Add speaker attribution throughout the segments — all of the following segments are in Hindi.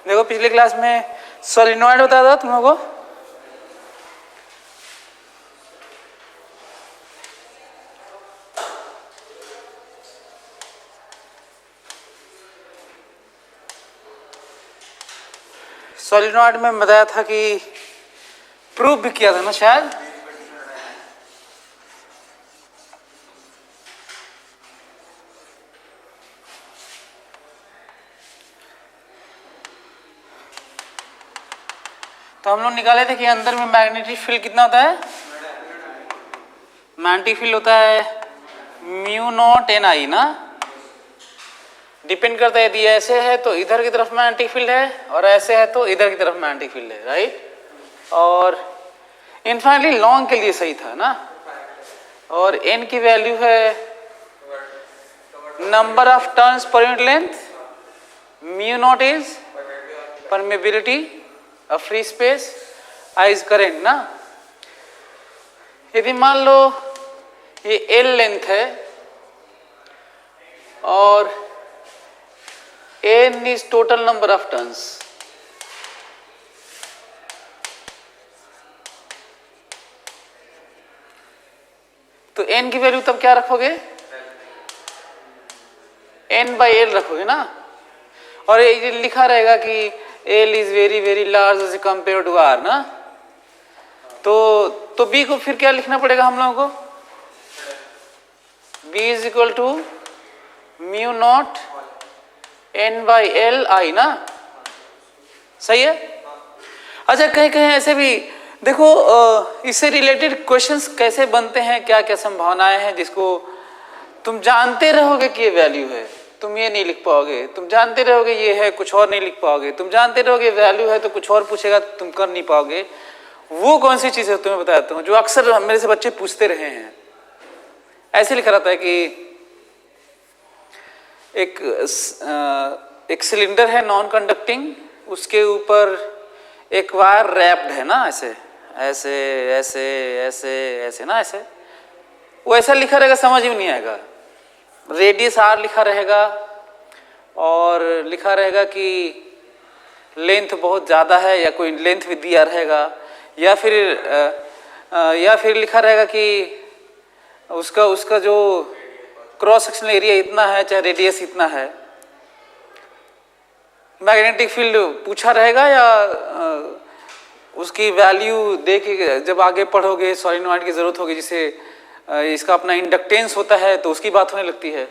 Speaker 1: देखो पिछली क्लास में सोलिनॉइड बताया था तुम लोगों को, सोलिनॉइड में बताया था कि प्रूव भी किया था ना शायद। तो हम लोग निकाले थे कि अंदर में मैग्नेटिक फील्ड कितना होता है, मैग्नेटिक फील्ड होता है म्यू नॉट एन आई ना, डिपेंड करता है यदि ऐसे है तो इधर की तरफ मैग्नेटिक फील्ड है और ऐसे है तो इधर की तरफ मैग्नेटिक फील्ड है, राइट। और इनफाइनली लॉन्ग के लिए सही था ना, और एन की वैल्यू है नंबर ऑफ टर्न्स पर unit length, mu naught is permeability a free space, I is current ना। यदि मान लो ये एल लेंथ है और N is total number of turns, तो एन की वैल्यू तब क्या रखोगे, एन बाई एल रखोगे ना, और ये लिखा रहेगा कि L is very very large as compare to R ना, तो बी को फिर क्या लिखना पड़ेगा हम लोगों को, B is equal to mu not N by L I ना, सही है। अच्छा कहीं कहीं ऐसे भी देखो इससे रिलेटेड क्वेश्चंस कैसे बनते हैं, क्या क्या संभावनाएं हैं, जिसको तुम जानते रहोगे कि ये वैल्यू है तुम ये नहीं लिख पाओगे, तुम जानते रहोगे ये है कुछ और नहीं लिख पाओगे, तुम जानते रहोगे वैल्यू है तो कुछ और पूछेगा तो तुम कर नहीं पाओगे। वो कौन सी चीज़ है तुम्हें बताता हूँ, जो अक्सर मेरे से बच्चे पूछते रहे हैं। ऐसे लिखा रहता है कि एक सिलेंडर है नॉन कंडक्टिंग, उसके ऊपर एक वायर रैप्ड है ना, ऐसे ऐसे ऐसे ऐसे ऐसे ना, ऐसे वो ऐसा लिखा रहेगा समझ में नहीं आएगा, रेडियस आर लिखा रहेगा और लिखा रहेगा कि लेंथ बहुत ज़्यादा है या कोई लेंथ भी दिया रहेगा, या फिर लिखा रहेगा कि उसका जो क्रॉस सेक्शनल एरिया इतना है चाहे रेडियस इतना है। मैग्नेटिक फील्ड पूछा रहेगा या उसकी वैल्यू दे के जब आगे पढ़ोगे सोलिनॉइड की जरूरत होगी, जिसे इसका अपना इंडक्टेंस होता है तो उसकी बात होने लगती है।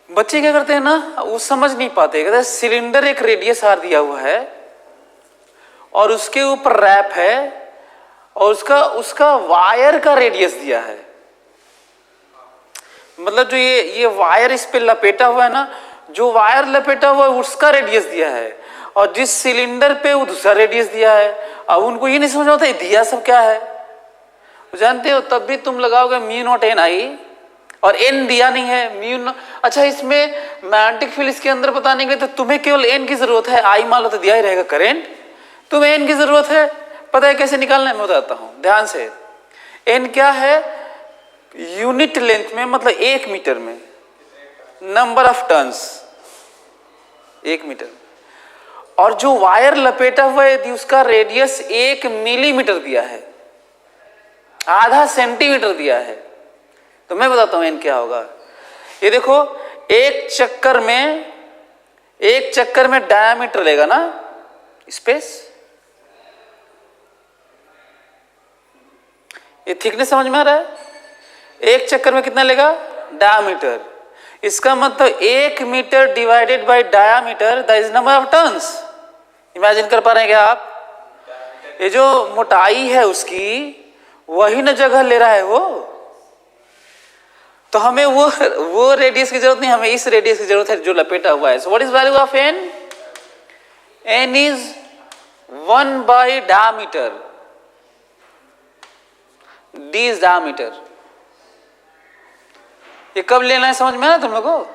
Speaker 1: बच्चे क्या करते हैं ना, वो समझ नहीं पाते, कहते हैं सिलेंडर एक रेडियस आर दिया हुआ है और उसके ऊपर रैप है और उसका वायर का रेडियस दिया है, मतलब जो ये वायर इस पे लपेटा हुआ है ना, जो वायर लपेटा हुआ है उसका रेडियस दिया है, और जिस सिलेंडर पे वो दूसरा रेडियस दिया है। अब उनको ये नहीं समझ आता दिया सब क्या है, जानते हो, तब भी तुम लगाओगे म्यू नॉट एन आई और एन दिया नहीं है म्यू। अच्छा इसमें मैग्नेटिक फील्ड इसके अंदर बताने के तो तुम्हें केवल एन की जरूरत है, आई मान लो तो दिया ही रहेगा करंट, तुम्हें एन की जरूरत है, पता है कैसे निकालना है, मैं बताता हूं ध्यान से। एन क्या है, यूनिट लेंथ में, मतलब 1 मीटर में नंबर ऑफ टर्न्स 1 मीटर, और जो वायर लपेटा हुआ है यदि उसका रेडियस 1 मिलीमीटर दिया है, आधा सेंटीमीटर दिया है, तो मैं बताता हूं एन क्या होगा। ये देखो एक चक्कर में डायमीटर लेगा ना, स्पेस, ये थिकनेस समझ में आ रहा है, एक चक्कर में कितना लेगा डायमीटर, इसका मतलब 1 metre divided by diameter that is number of turns. Imagine कर पा रहे हैं क्या आप, ये जो मोटाई है उसकी वही ना जगह ले रहा है वो, तो हमें वो रेडियस की जरूरत नहीं, हमें इस रेडियस की जरूरत है जो लपेटा हुआ है। So what is value of N, N is 1 by diameter, D is diameter. ये कब लेना है समझ में आया तुम लोगों को,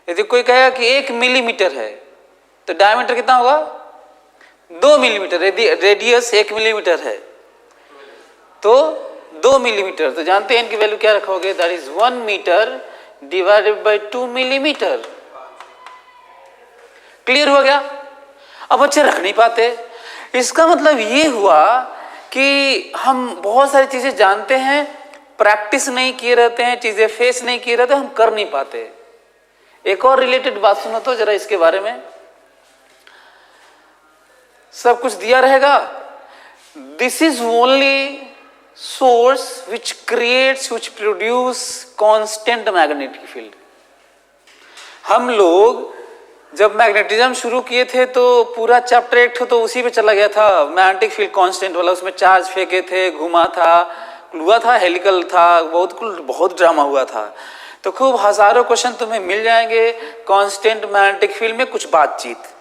Speaker 1: यदि कोई कहेगा कि 1 मिलीमीटर है तो डायमीटर कितना होगा 2 मिलीमीटर, रेडियस 1 मिलीमीटर है तो 2 मिलीमीटर, तो जानते हैं इनकी वैल्यू क्या रखोगे, that is 1 metre divided by 2 millimetre. Clear हो गया? अब बच्चे रख नहीं पाते। इसका मतलब ये हुआ कि हम बहुत सारी चीजें जानते हैं, प्रैक्टिस नहीं किए रहते हैं, चीजें फेस नहीं किए रहते, हम कर नहीं पाते। एक और रिलेटेड बात सुनो तो जरा इसके बारे में। सब कुछ दिया रहेगा, this is only source which creates which produce constant magnetic field. हम लोग जब मैग्नेटिज्म शुरू किए थे तो पूरा चैप्टर एक तो उसी पे चला गया था, मैग्नेटिक फील्ड कांस्टेंट वाला। उसमें चार्ज फेंके थे, घुमा था, हेलिकल था, बहुत ड्रामा हुआ था। तो खूब हजारों क्वेश्चन तुम्हें मिल जाएंगे कांस्टेंट मैग्नेटिक फील्ड में, कुछ बातचीत।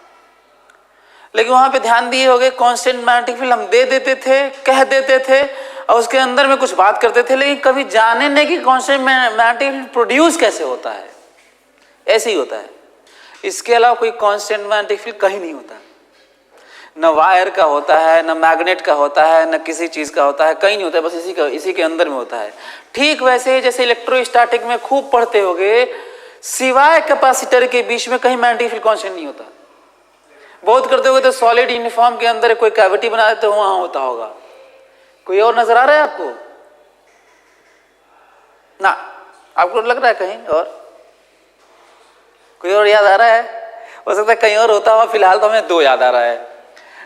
Speaker 1: लेकिन वहां पे ध्यान दिए होगे कांस्टेंट मैग्नेटिक फील्ड हम दे देते थे, कह देते थे और उसके अंदर में कुछ बात करते थे, लेकिन कभी जाने नहीं कि कांस्टेंट मैग्नेटिक फील्ड प्रोड्यूस कैसे होता है। ऐसे ही होता है, इसके अलावा कोई कांस्टेंट मैग्नेटिक फील्ड कहीं नहीं होता। न वायर का होता है, न मैग्नेट का होता है, न किसी चीज का होता है, कहीं नहीं होता है, बस इसी के अंदर में होता है। ठीक वैसे जैसे इलेक्ट्रोस्टैटिक में खूब पढ़ते होगे, सिवाय कैपेसिटर के बीच में कहीं मैग्नेटिक फील्ड कांस्टेंट नहीं होता। बहुत करते होगे तो सॉलिड यूनिफॉर्म के अंदर कोई कैविटी बना देते हो, वहां होता होगा। कोई और नजर आ रहा है आपको? ना, आपको लग रहा है कहीं और? कोई और याद आ रहा है? हो सकता है कहीं और होता हुआ, फिलहाल तो हमें दो याद आ रहा है।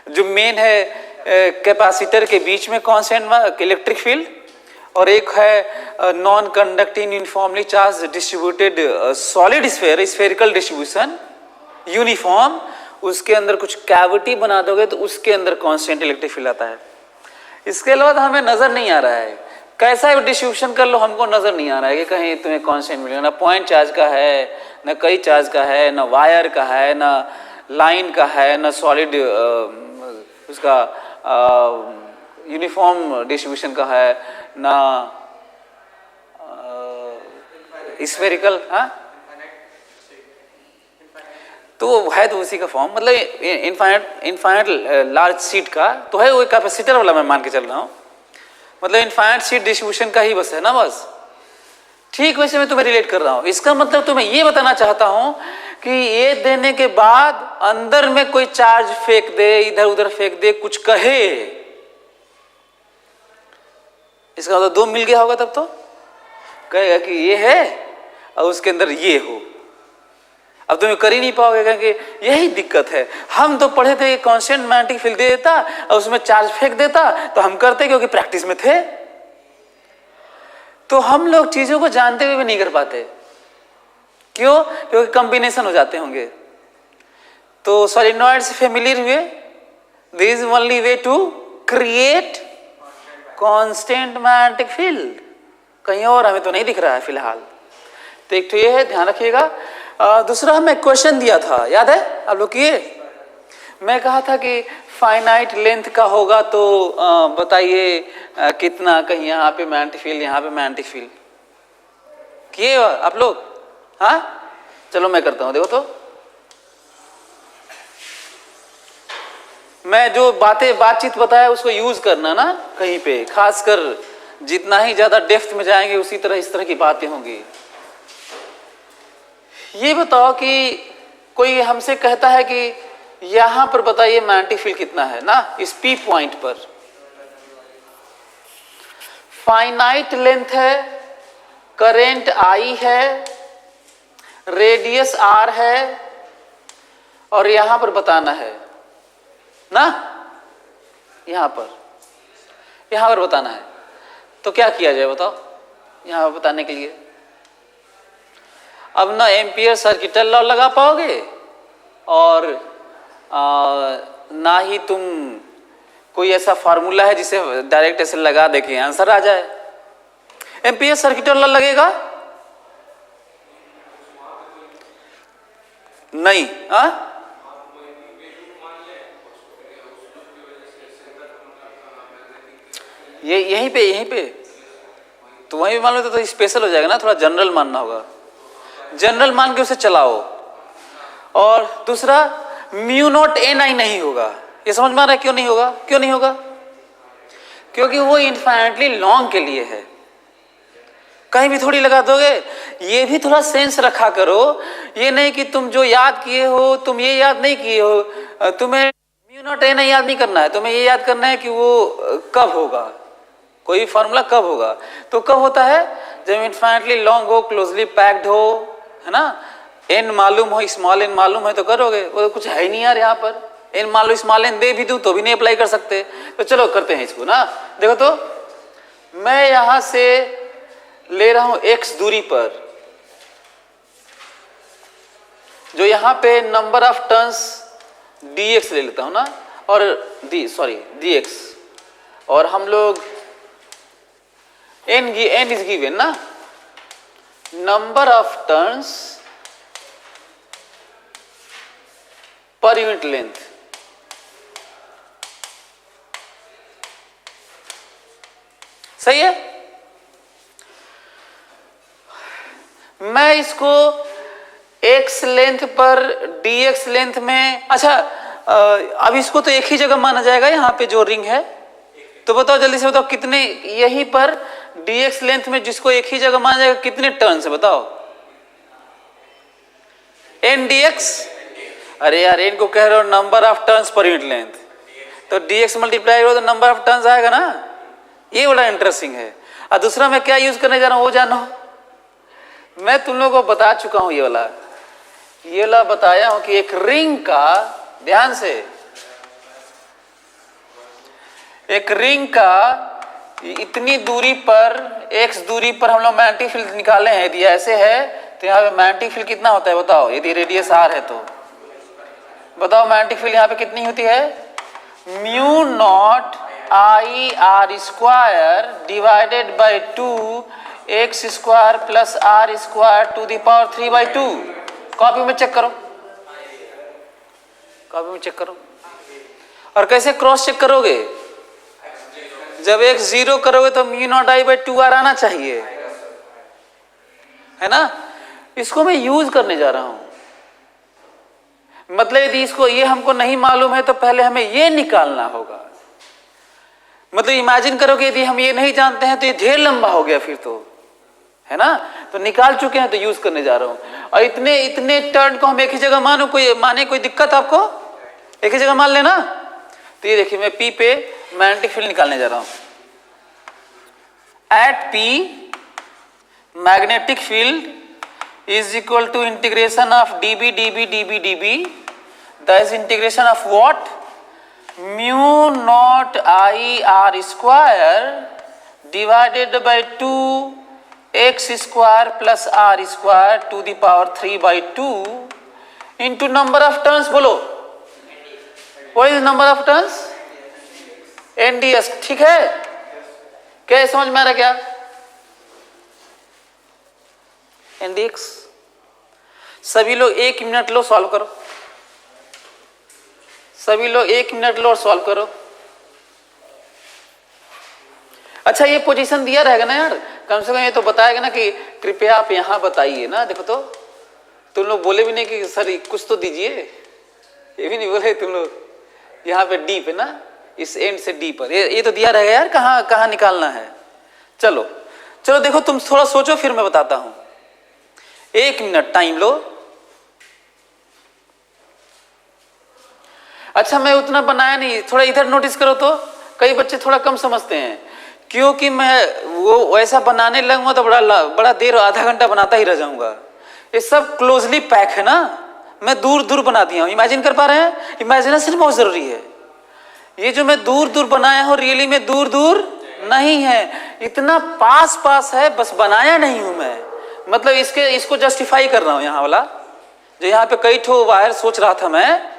Speaker 1: जो मेन है कैपेसिटर के बीच में कांस्टेंट इलेक्ट्रिक फील्ड, और एक है non conducting uniformly charge distributed solid sphere, spherical distribution uniform. उसके अंदर कुछ कैविटी बना दोगे तो उसके अंदर कांस्टेंट इलेक्ट्रिक फील्ड आता है। इसके अलावा तो हमें नजर नहीं आ रहा है, कैसा भी डिस्ट्रीब्यूशन कर लो हमको नजर नहीं आ रहा है कि कहीं तुम्हें कांस्टेंट मिलेगा। ना पॉइंट चार्ज का है, न कई चार्ज का है, न वायर का है, न लाइन का है, न सॉलिड उसका यूनिफॉर्म डिस्ट्रीब्यूशन का है, न स्फेरिकल। हाँ, तो है तो उसी का फॉर्म, मतलब इनफाइनाइट लार्ज सीट का तो है, वो कैपेसिटर वाला मैं मान के चल रहा हूँ। मतलब इनफाइनाइट सीट डिस्ट्रीब्यूशन का ही बस है ना, बस। ठीक वैसे मैं तुम्हें रिलेट कर रहा हूं। इसका मतलब तुम्हें ये बताना चाहता हूं कि ये देने के बाद अंदर में कोई चार्ज फेंक दे, इधर उधर फेंक दे, कुछ कहे, इसका मतलब दो मिल गया होगा, तब तो कहेगा कि ये है और उसके अंदर ये हो। अब तुम्हें कर ही नहीं पाओगे, क्योंकि यही दिक्कत है। हम तो पढ़े थे कांस्टेंट मैग्नेटिक फील्ड दे देता और उसमें चार्ज फेंक देता तो हम करते, क्योंकि प्रैक्टिस में थे। तो हम लोग चीजों को जानते हुए भी नहीं कर पाते। क्यों? क्योंकि कॉम्बिनेशन हो जाते होंगे। तो सॉलिनॉइड से फेमिलियर हुए, this is only way to create constant magnetic field. कहीं और हमें तो नहीं दिख रहा है फिलहाल। तो एक तो ये है, ध्यान रखिएगा। दूसरा हमें क्वेश्चन दिया था, याद है आप लोग किए? मैं कहा था कि फाइनाइट लेंथ का होगा तो बताइए कितना, कहीं यहाँ पे मैग्नेटिक फील्ड, यहाँ पे मैग्नेटिक फील्ड किए आप लोग? हाँ, चलो मैं करता हूँ। देखो तो मैं जो बातचीत बताया उसको यूज करना ना कहीं पे, खासकर जितना ही ज्यादा डेप्थ में जाएंगे उसी तरह इस तरह की बातें होंगी। ये बताओ कि कोई हमसे कहता है कि यहां पर बताइए मैग्नेटिक फील्ड कितना है ना, इस पी पॉइंट पर। फाइनाइट लेंथ है, करंट आई है, रेडियस आर है, और यहां पर बताना है ना, यहां पर बताना है। तो क्या किया जाए बताओ यहां पर बताने के लिए? अब ना एम्पियर सर्किटल लॉ लगा पाओगे और ना ही तुम कोई ऐसा फार्मूला है जिसे डायरेक्ट ऐसे लगा दे के आंसर आ जाए। एम्पियर सर्किटल लॉ लगेगा नहीं? हाँ, ये यहीं पे तो वहीं मान लो तो स्पेशल हो जाएगा ना, थोड़ा जनरल मानना होगा। जनरल मान के उसे चलाओ। और दूसरा म्यू नॉट एन आई नहीं होगा। ये समझ में आ रहा है क्यों नहीं होगा? क्यों नहीं होगा? क्योंकि वो इनफाइनाइटली लॉन्ग के लिए है। कहीं भी थोड़ी लगा दोगे। ये भी थोड़ा सेंस रखा करो। ये नहीं कि तुम जो याद किए हो तुम ये याद नहीं किए हो, तुम्हें म्यू नॉट ए नहीं याद नहीं करना है, तुम्हें ये याद करना है कि वो कब होगा, कोई फॉर्मूला कब होगा। तो कब होता है, जब इन्फाइनेटली लॉन्ग हो, क्लोजली पैक्ड हो, है ना, एन मालूम हो, स्मॉल एन मालूम है तो करोगे। वो कुछ है ही नहीं यार यहाँ पर, एन मान लो स्मॉल एन दे भी दूं तो भी नहीं अप्लाई कर सकते। तो चलो करते हैं इसको ना। देखो तो मैं यहां से ले रहा हूं x दूरी पर, जो यहां पे नंबर ऑफ टर्न्स dx ले लेता हूं ना, और dx, और हम लोग n इज गिवन ना, नंबर ऑफ टर्न्स पर यूनिट लेंथ। सही है। मैं इसको x लेंथ पर dx लेंथ में, अच्छा अब इसको तो एक ही जगह माना जाएगा यहाँ पे जो रिंग है, तो बताओ जल्दी से बताओ कितने, यहीं पर dx लेंथ में जिसको एक ही जगह माना जाएगा कितने टर्न है बताओ। n dx, अरे यार n को कह रहे हो नंबर ऑफ टर्न्स पर यूनिट लेंथ, तो dx मल्टीप्लाई करो तो नंबर ऑफ टर्न्स आएगा ना। ये बड़ा इंटरेस्टिंग है। और दूसरा मैं क्या यूज करने जा रहा हूं वो जानो। मैं तुम लोगों को बता चुका हूं, ये वाला बताया हूं कि एक रिंग का, ध्यान से, एक रिंग का इतनी दूरी पर, x दूरी पर हम लोग मैग्नेटिक फील्ड निकाले हैं। यदि ऐसे है तो यहाँ पे मैग्नेटिक फील्ड कितना होता है बताओ, यदि रेडियस r है तो बताओ मैग्नेटिक फील्ड यहाँ पे कितनी होती है, mu not I R square divided by 2 X square plus R square to the power 3/2। Copy में चेक करो, कॉपी में चेक करो। और कैसे क्रॉस चेक करोगे, जब x 0 करोगे तो mu naught I by 2r आना चाहिए, है ना। इसको मैं यूज करने जा रहा हूं, मतलब यदि इसको ये हमको नहीं मालूम है तो पहले हमें ये निकालना होगा। मतलब इमेजिन करो कि यदि हम ये नहीं जानते हैं तो ये ढेर लंबा हो गया फिर तो, है ना। तो निकाल चुके हैं तो यूज करने जा रहा हूं। और इतने टर्न को हम एक ही जगह कोई दिक्कत आपको, एक ही जगह मान लेना। तो ये देखिए मैं P पे मैग्नेटिक फील्ड निकालने जा रहा हूं। At P magnetic field is equal to integration of dB dB dB dB, that is integration of what, mu naught I r square divided by 2 x square plus r square to the power 3/2 into number of turns। बोलो what is number of turns, NDS। ठीक है, क्या समझ में आ रहा क्या, NDX। सभी लोग 1 मिनट लो, सॉल्व करो। सभी लोग 1 मिनट लो और सॉल्व करो। अच्छा ये पोजीशन दिया रहेगा ना यार, कम से कम ये तो बताएगा ना कि कृपया आप यहां बताइए ना। देखो तो तुम लोग बोले भी नहीं कि सर कुछ तो दीजिए, ये भी नहीं बोले तुम लोग। यहाँ पे डी पे ना, इस एंड से डी पर ये तो दिया रहेगा यार, कहाँ निकालना है। चलो चलो देखो तुम थोड़ा सोचो फिर मैं बताता हूं। 1 मिनट टाइम लो। अच्छा मैं उतना बनाया नहीं, थोड़ा इधर नोटिस करो तो, कई बच्चे थोड़ा कम समझते हैं, क्योंकि मैं वो वैसा बनाने लगूंगा तो बड़ा देर, आधा घंटा बनाता ही रह जाऊंगा। ये सब क्लोजली पैक है ना, मैं दूर दूर बना दिया हूं। इमेजिन कर पा रहे हैं, इमेजिनेशन बहुत जरूरी है। ये जो मैं दूर दूर बनाया हूं रियली में दूर दूर नहीं है, इतना पास पास है, बस बनाया नहीं हूं मैं। मतलब इसको जस्टिफाई कर रहा हूं। यहाँ वाला जो यहाँ पे कई ठो वायर सोच रहा था मैं,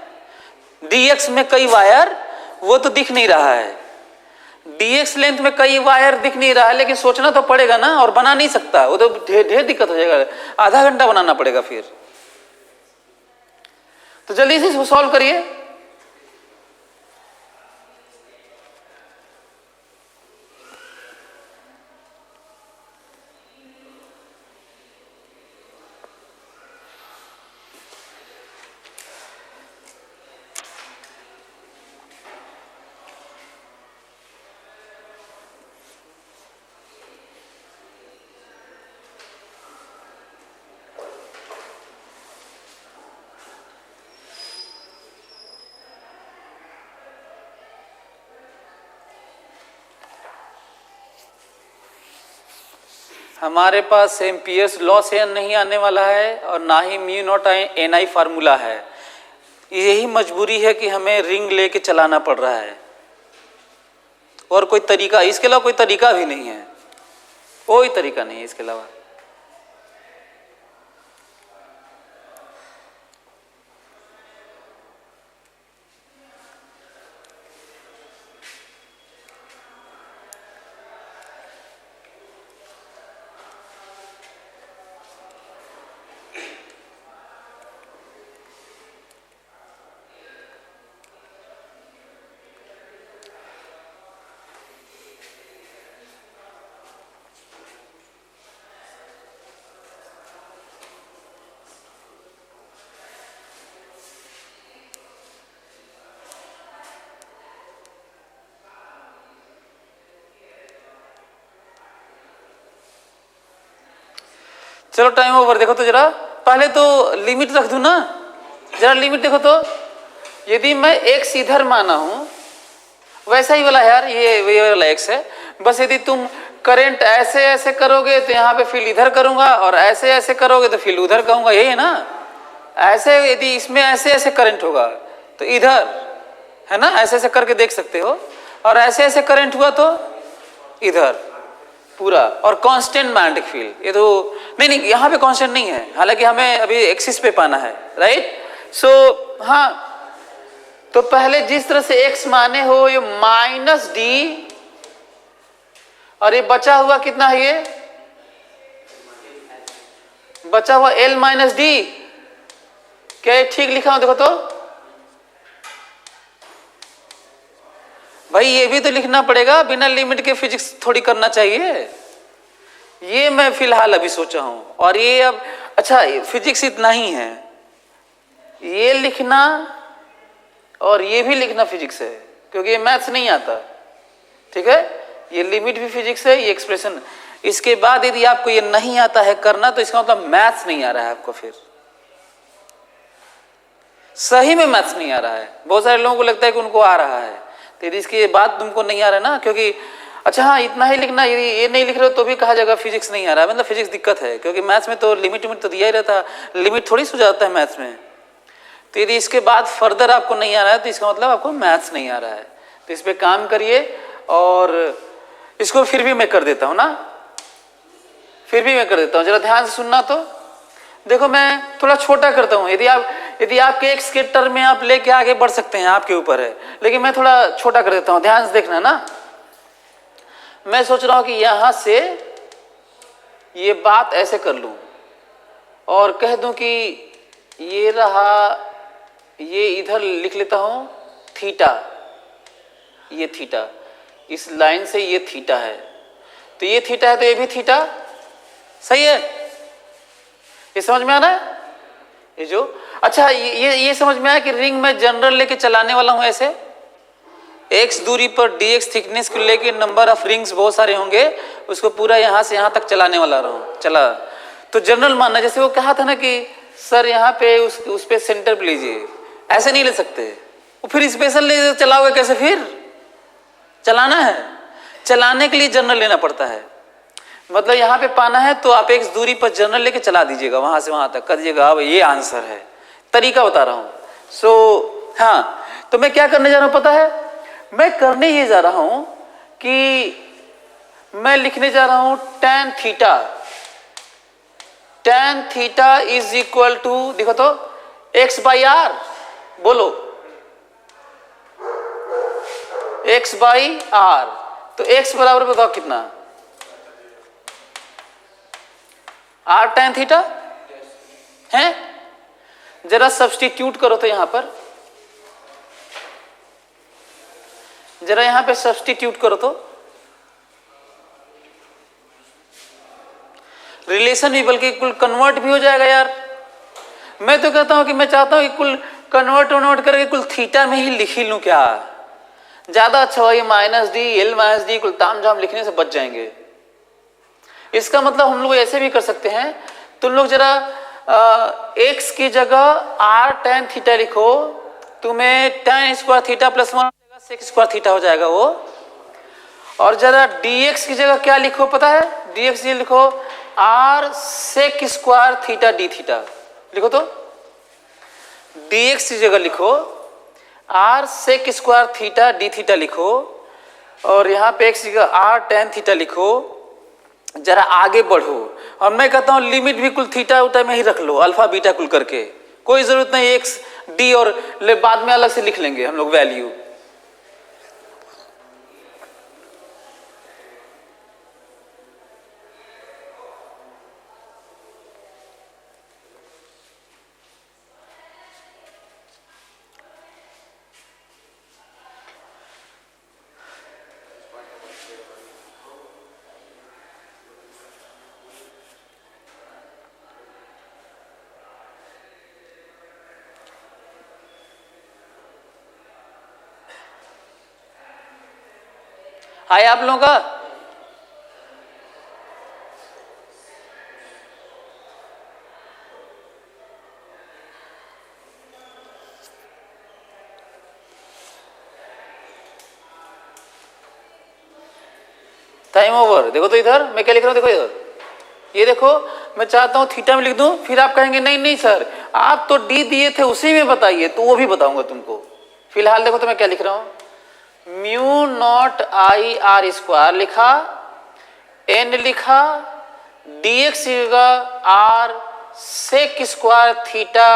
Speaker 1: dx में कई वायर, वो तो दिख नहीं रहा है। dx लेंथ में कई वायर दिख नहीं रहा है, लेकिन सोचना तो पड़ेगा ना, और बना नहीं सकता, वो तो ढेर दिक्कत हो जाएगा, आधा घंटा बनाना पड़ेगा फिर। तो जल्दी से इसको सॉल्व करिए। हमारे पास एम्पियर्स लॉ से नहीं आने वाला है और ना ही mu not N I formula है। यही मजबूरी है कि हमें रिंग लेके चलाना पड़ रहा है और कोई तरीका, इसके अलावा कोई तरीका भी नहीं है, कोई तरीका नहीं है इसके अलावा। चलो टाइम ओवर। देखो तो जरा, पहले तो लिमिट रख दूं ना, जरा लिमिट देखो तो। यदि मैं एक्स इधर माना हूं, वैसा ही वाला है यार, ये वाला एक्स है। बस यदि तुम करंट ऐसे ऐसे करोगे तो यहाँ पे फील्ड इधर करूंगा, और ऐसे ऐसे करोगे तो फील्ड उधर कहूंगा, यही है ना। ऐसे यदि इसमें ऐसे ऐसे करंट होगा तो इधर, है ना, ऐसे ऐसे करके देख सकते हो। और ऐसे ऐसे करंट हुआ तो इधर पूरा, और कांस्टेंट मैग्नेटिक फील्ड। ये तो नहीं, यहाँ पे कांस्टेंट नहीं है, हालांकि हमें अभी एक्सिस पे पाना है, राइट। सो हाँ, तो पहले जिस तरह से x माने हो, ये माइनस डी, और ये बचा हुआ कितना है, ये बचा हुआ L माइनस डी। क्या ये ठीक लिखा हूं? देखो तो भाई, ये भी तो लिखना पड़ेगा, बिना लिमिट के फिजिक्स थोड़ी करना चाहिए। ये मैं फिलहाल अभी सोचा हूं, और ये अब अच्छा, फिजिक्स इतना ही है, ये लिखना और ये भी लिखना फिजिक्स है, क्योंकि ये मैथ्स नहीं आता, ठीक है। ये लिमिट भी फिजिक्स है, ये एक्सप्रेशन। इसके बाद यदि आपको ये नहीं आता है करना, तो इसका मतलब मैथ्स नहीं आ रहा है आपको, फिर सही में मैथ्स नहीं आ रहा है। बहुत सारे लोगों को लगता है कि उनको आ रहा है, तो यदि इसकी बात तुमको नहीं आ रहा है ना, क्योंकि अच्छा हाँ, इतना ही लिखना, यदि ये नहीं लिख रहे हो तो भी कहा जाएगा फिजिक्स नहीं आ रहा है, मतलब फिजिक्स दिक्कत है, क्योंकि मैथ्स में तो लिमिट तो दिया ही रहता, लिमिट थोड़ी सुझाता है मैथ्स में। तो यदि इसके बाद फर्दर आपको नहीं आ रहा है, तो इसका मतलब आपको मैथ्स नहीं आ रहा है। तो इस पर काम करिए, और इसको फिर भी मैं कर देता हूँ ना, फिर भी मैं कर देता हूँ, जरा ध्यान से सुनना। तो देखो, मैं थोड़ा छोटा करता हूँ। यदि आपके एक्स के टर्म में आप लेके आगे बढ़ सकते हैं, आपके ऊपर है, लेकिन मैं थोड़ा छोटा कर देता हूँ, ध्यान से देखना ना। मैं सोच रहा हूँ कि यहां से ये बात ऐसे कर लूं और कह दूं कि ये रहा, ये इधर लिख लेता हूं थीटा, ये थीटा, इस लाइन से ये थीटा है, तो ये थीटा है, तो ये भी थीटा, सही है। ये समझ में आ रहा है? ये जो अच्छा, ये समझ में आया कि रिंग में जनरल लेके चलाने वाला हूं ऐसे, x दूरी पर dx थिकनेस को लेके नंबर ऑफ रिंग्स बहुत सारे होंगे, उसको पूरा यहां से यहां तक चलाने वाला रहूं, चला। तो जनरल मानना, जैसे वो कहा था ना कि सर यहाँ पे उस पे सेंटर पे लीजिए, ऐसे नहीं ले सकते, वो फिर स्पेशल ले चलाओगे कैसे? फिर चलाना है, चलाने के लिए जनरल लेना पड़ता है। मतलब यहाँ पे पाना है तो आप x दूरी पर जनरल लेके चला दीजिएगा, वहां से वहां तक कर दीजिएगा। अब ये आंसर है, तरीका बता रहा हूं। सो हाँ, तो मैं क्या करने जा रहा हूं पता है? मैं करने ये जा रहा हूं कि मैं लिखने जा रहा हूं tan theta, tan theta is equal to, देखो तो x बाई आर, बोलो x बाई आर। तो x बराबर बताओ कितना? r tan थीटा है। जरा सब्स्टिट्यूट करो तो यहां पर, जरा यहां पे सब्स्टिट्यूट करो तो रिलेशन भी, बल्कि कुल कन्वर्ट भी हो जाएगा यार। मैं तो कहता हूं कि मैं चाहता हूं कि कुल कन्वर्ट करके कुल थीटा में ही लिख ही लूं, क्या ज्यादा अच्छा हो। ये minus D, L minus D, कुल ताम झाम लिखने से बच जाएंगे। इसका मतलब हम लोग ऐसे भी कर सकते हैं, तुम लोग जरा एक्स की जगह r tan थीटा लिखो, तुम्हें tan square theta plus 1 sec square theta हो जाएगा वो। और जरा dx की जगह क्या लिखो पता है? dx ये लिखो R sec square theta D theta, लिखो तो dx की जगह लिखो R sec square theta D theta लिखो, और यहाँ पे x की जगह आर टेन थीटा लिखो। जरा आगे बढ़ो और मैं कहता हूँ लिमिट भी कुल थीटा उटा में ही रख लो, अल्फा बीटा कुल करके, कोई जरूरत नहीं x d और बाद में अलग से लिख लेंगे हम लोग वैल्यू। आए आप लोगों का? Time over. देखो तो इधर मैं क्या लिख रहा हूं, देखो इधर, ये देखो मैं चाहता हूं थीटा में लिख दूं, फिर आप कहेंगे नहीं नहीं सर आप तो डी दिए थे उसी में बताइए, तो वो भी बताऊंगा तुमको। फिलहाल देखो तो मैं क्या लिख रहा हूं, mu not I R square लिखा, एन लिखा, dx जगह R sec square theta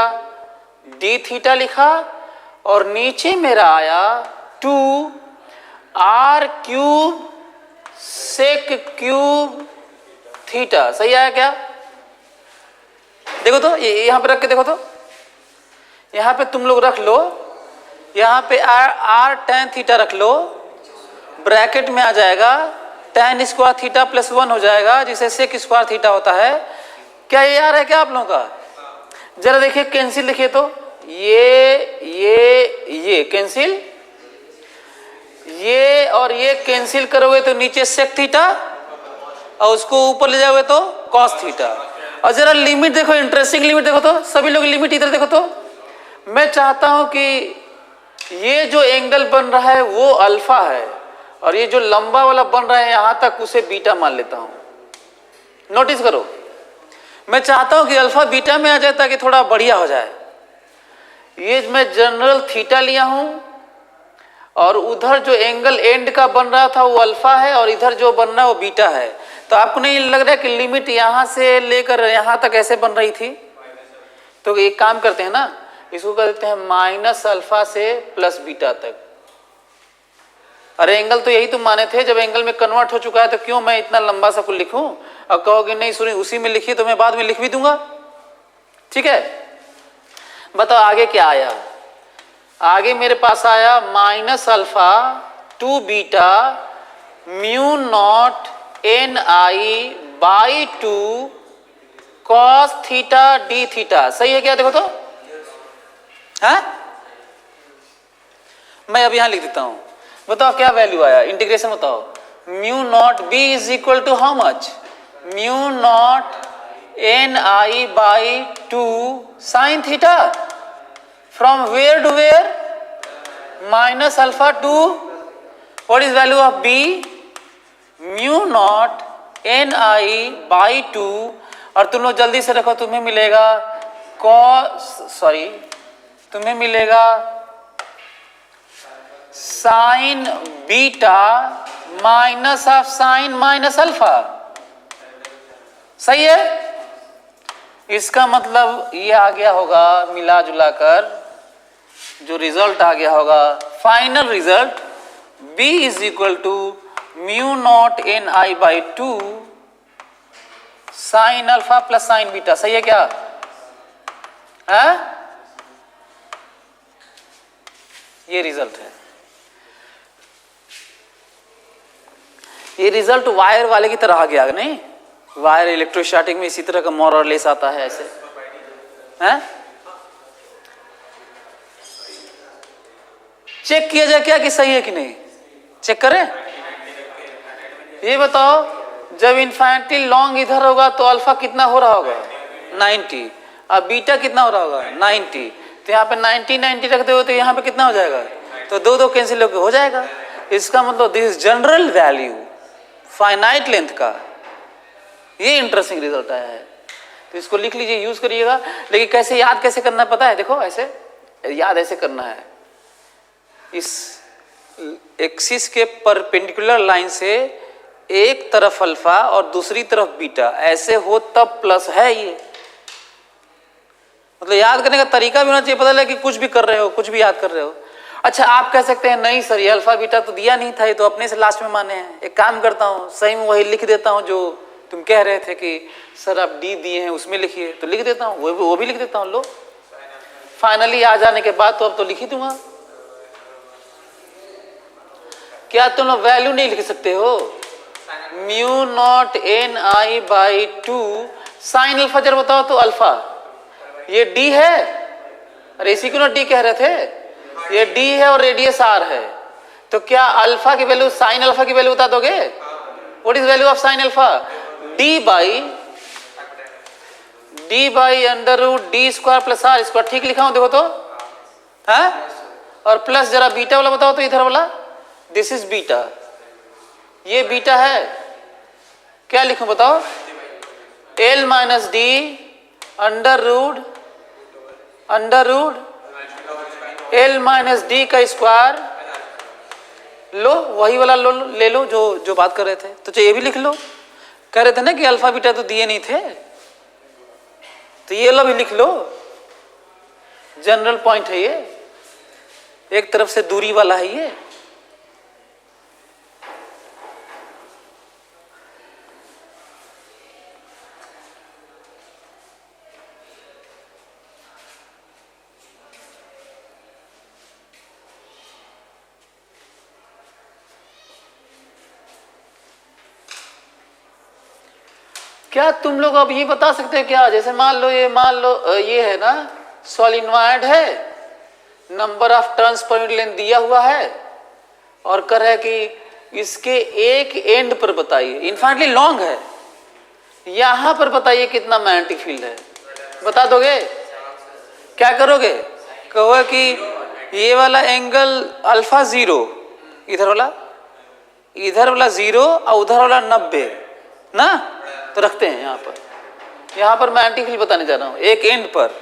Speaker 1: D theta लिखा, और नीचे मेरा आया 2 R cube sec cube theta. सही आया क्या? देखो तो ये यहां पे रख के देखो तो, यहां पे तुम लोग रख लो, यहां पे आर टेन थीटा रख लो, ब्रैकेट में आ जाएगा टेन स्क्वायर थीटा प्लस 1 हो जाएगा, जिसे सेक स्क्वायर थीटा होता है। क्या ये आ रहा है क्या आप लोगों का? जरा देखिए कैंसिल लिखिए तो, ये कैंसिल, ये और ये कैंसिल करोगे तो नीचे सेक थीटा, और उसको ऊपर ले जाओगे तो कॉस थीटा। और जरा लिमिट देखो, इंटरेस्टिंग लिमिट देखो तो, सभी लोग लिमिट इधर देखो तो, मैं चाहता हूं कि ये जो एंगल बन रहा है वो अल्फा है, और ये जो लंबा वाला बन रहा है यहां तक, उसे बीटा मान लेता हूं। नोटिस करो, मैं चाहता हूं कि अल्फा बीटा में आ जाए ताकि थोड़ा बढ़िया हो जाए। ये मैं जनरल थीटा लिया हूं, और उधर जो एंगल एंड का बन रहा था वो अल्फा है, और इधर जो बन रहा है वो बीटा है। तो आपको नहीं लग रहा है कि लिमिट यहां से लेकर यहां तक ऐसे बन रही थी? तो एक काम करते हैं ना, इसको कर देते हैं माइनस अल्फा से प्लस बीटा तक। अरे एंगल तो यही तुम माने थे, जब एंगल में कन्वर्ट हो चुका है तो क्यों मैं इतना लंबा सा कुछ लिखूं? और कहोगे नहीं सुनिए उसी में लिखिए, तो मैं बाद में लिख भी दूंगा। ठीक है, बताओ आगे क्या आया? आगे मेरे पास आया minus alpha to beta mu naught N I by 2 cos theta D theta. सही है क्या? देखो तो, हाँ मैं अब यहां लिख देता हूं, बताओ क्या वैल्यू आया, इंटीग्रेशन बताओ। Mu naught B is equal to how much, mu not N I by 2 sine theta, from where to where, minus alpha to what is value of B, mu not N I by 2, और तुम लोग जल्दी से रखो, तुम्हें मिलेगा तुम्हें मिलेगा sign beta minus of sine minus alpha. सही है? इसका मतलब ये आ गया होगा, मिला जुला कर जो रिजल्ट आ गया होगा, final result b is equal to mu not N I by 2 sine alpha plus sine beta. सही है क्या? है? ये रिजल्ट है। ये रिजल्ट वायर वाले की तरह आ गया नहीं? वायर इलेक्ट्रोस्टैटिक में इसी तरह का मोर लेस आता है ऐसे, हैं? चेक किया जाए क्या कि सही है कि नहीं? चेक करें। ये बताओ, जब इन्फिनिटी लॉन्ग इधर होगा तो अल्फा कितना हो रहा होगा? 90। अब बीटा कितना हो रहा होगा? 90। तो यहाँ पे 90 रखते हो तो यहाँ पे कितना हो जाएगा? तो दो कैंसिल हो जाएगा। इसका मतलब this is general value finite length का। ये इंटरेस्टिंग रिजल्ट आया है, तो इसको लिख लीजिए, यूज करिएगा। लेकिन कैसे याद कैसे करना है पता है? देखो ऐसे याद ऐसे करना है, इस एक्सिस के परपेंडिकुलर लाइन से एक तरफ अल्फा और दूसरी तरफ बीटा ऐसे हो तब प्लस है ये। मतलब याद करने का तरीका भी होना चाहिए, पता लगे कि कुछ भी कर रहे हो, कुछ भी याद कर रहे हो। अच्छा आप कह सकते हैं नहीं सर ये अल्फा बीटा तो दिया नहीं था, ये तो अपने से लास्ट में माने हैं। एक काम करता हूँ सही में वही लिख देता हूँ जो तुम कह रहे थे कि सर आप डी दिए हैं उसमें लिखिए, तो लिख देता हूँ, वो भी लिख देता हूँ। लो फाइनली आ जाने के बाद तो अब तो लिख ही दूंगा। क्या तुम लोग वैल्यू नहीं लिख सकते हो? Mu not N I by 2 sine alpha, जरा बताओ तो अल्फा ये डी है, अरे इसी को ना डी कह रहे थे, ये डी है और रेडियस आर है, तो क्या अल्फा की वैल्यू साइन अल्फा की वैल्यू बता दोगे? What is value of sine alpha? D by under root D square plus R square, ठीक लिखा हूं देखो तो है, और प्लस जरा बीटा वाला बताओ तो इधर वाला, दिस इज बीटा, ये बीटा है, क्या लिखूं बताओ? L minus D under root L minus D का स्क्वायर, लो वही वाला लो ले लो जो बात कर रहे थे, तो ये भी लिख लो। कह रहे थे ना कि अल्फा बीटा तो दिए नहीं थे, तो ये वाला भी लिख लो, जनरल पॉइंट है ये, एक तरफ से दूरी वाला है ये। क्या तुम लोग अब ये बता सकते हो क्या, जैसे मान लो ये है ना सोलिनॉइड है, नंबर ऑफ टर्न्स पर यूनिट लेंथ दिया हुआ है और कर है कि इसके एक एंड पर बताइए, इनफाइनाइटली लॉन्ग है, यहां पर बताइए कितना मैग्नेटिक फील्ड है, बता दोगे? क्या करोगे? कहोगे कि ये वाला एंगल अल्फा 0, इधर वाला 0 और उधर वाला 90 ना, तो रखते हैं यहां पर मैग्नेटिक फील्ड बताने जा रहा हूं एक एंड पर,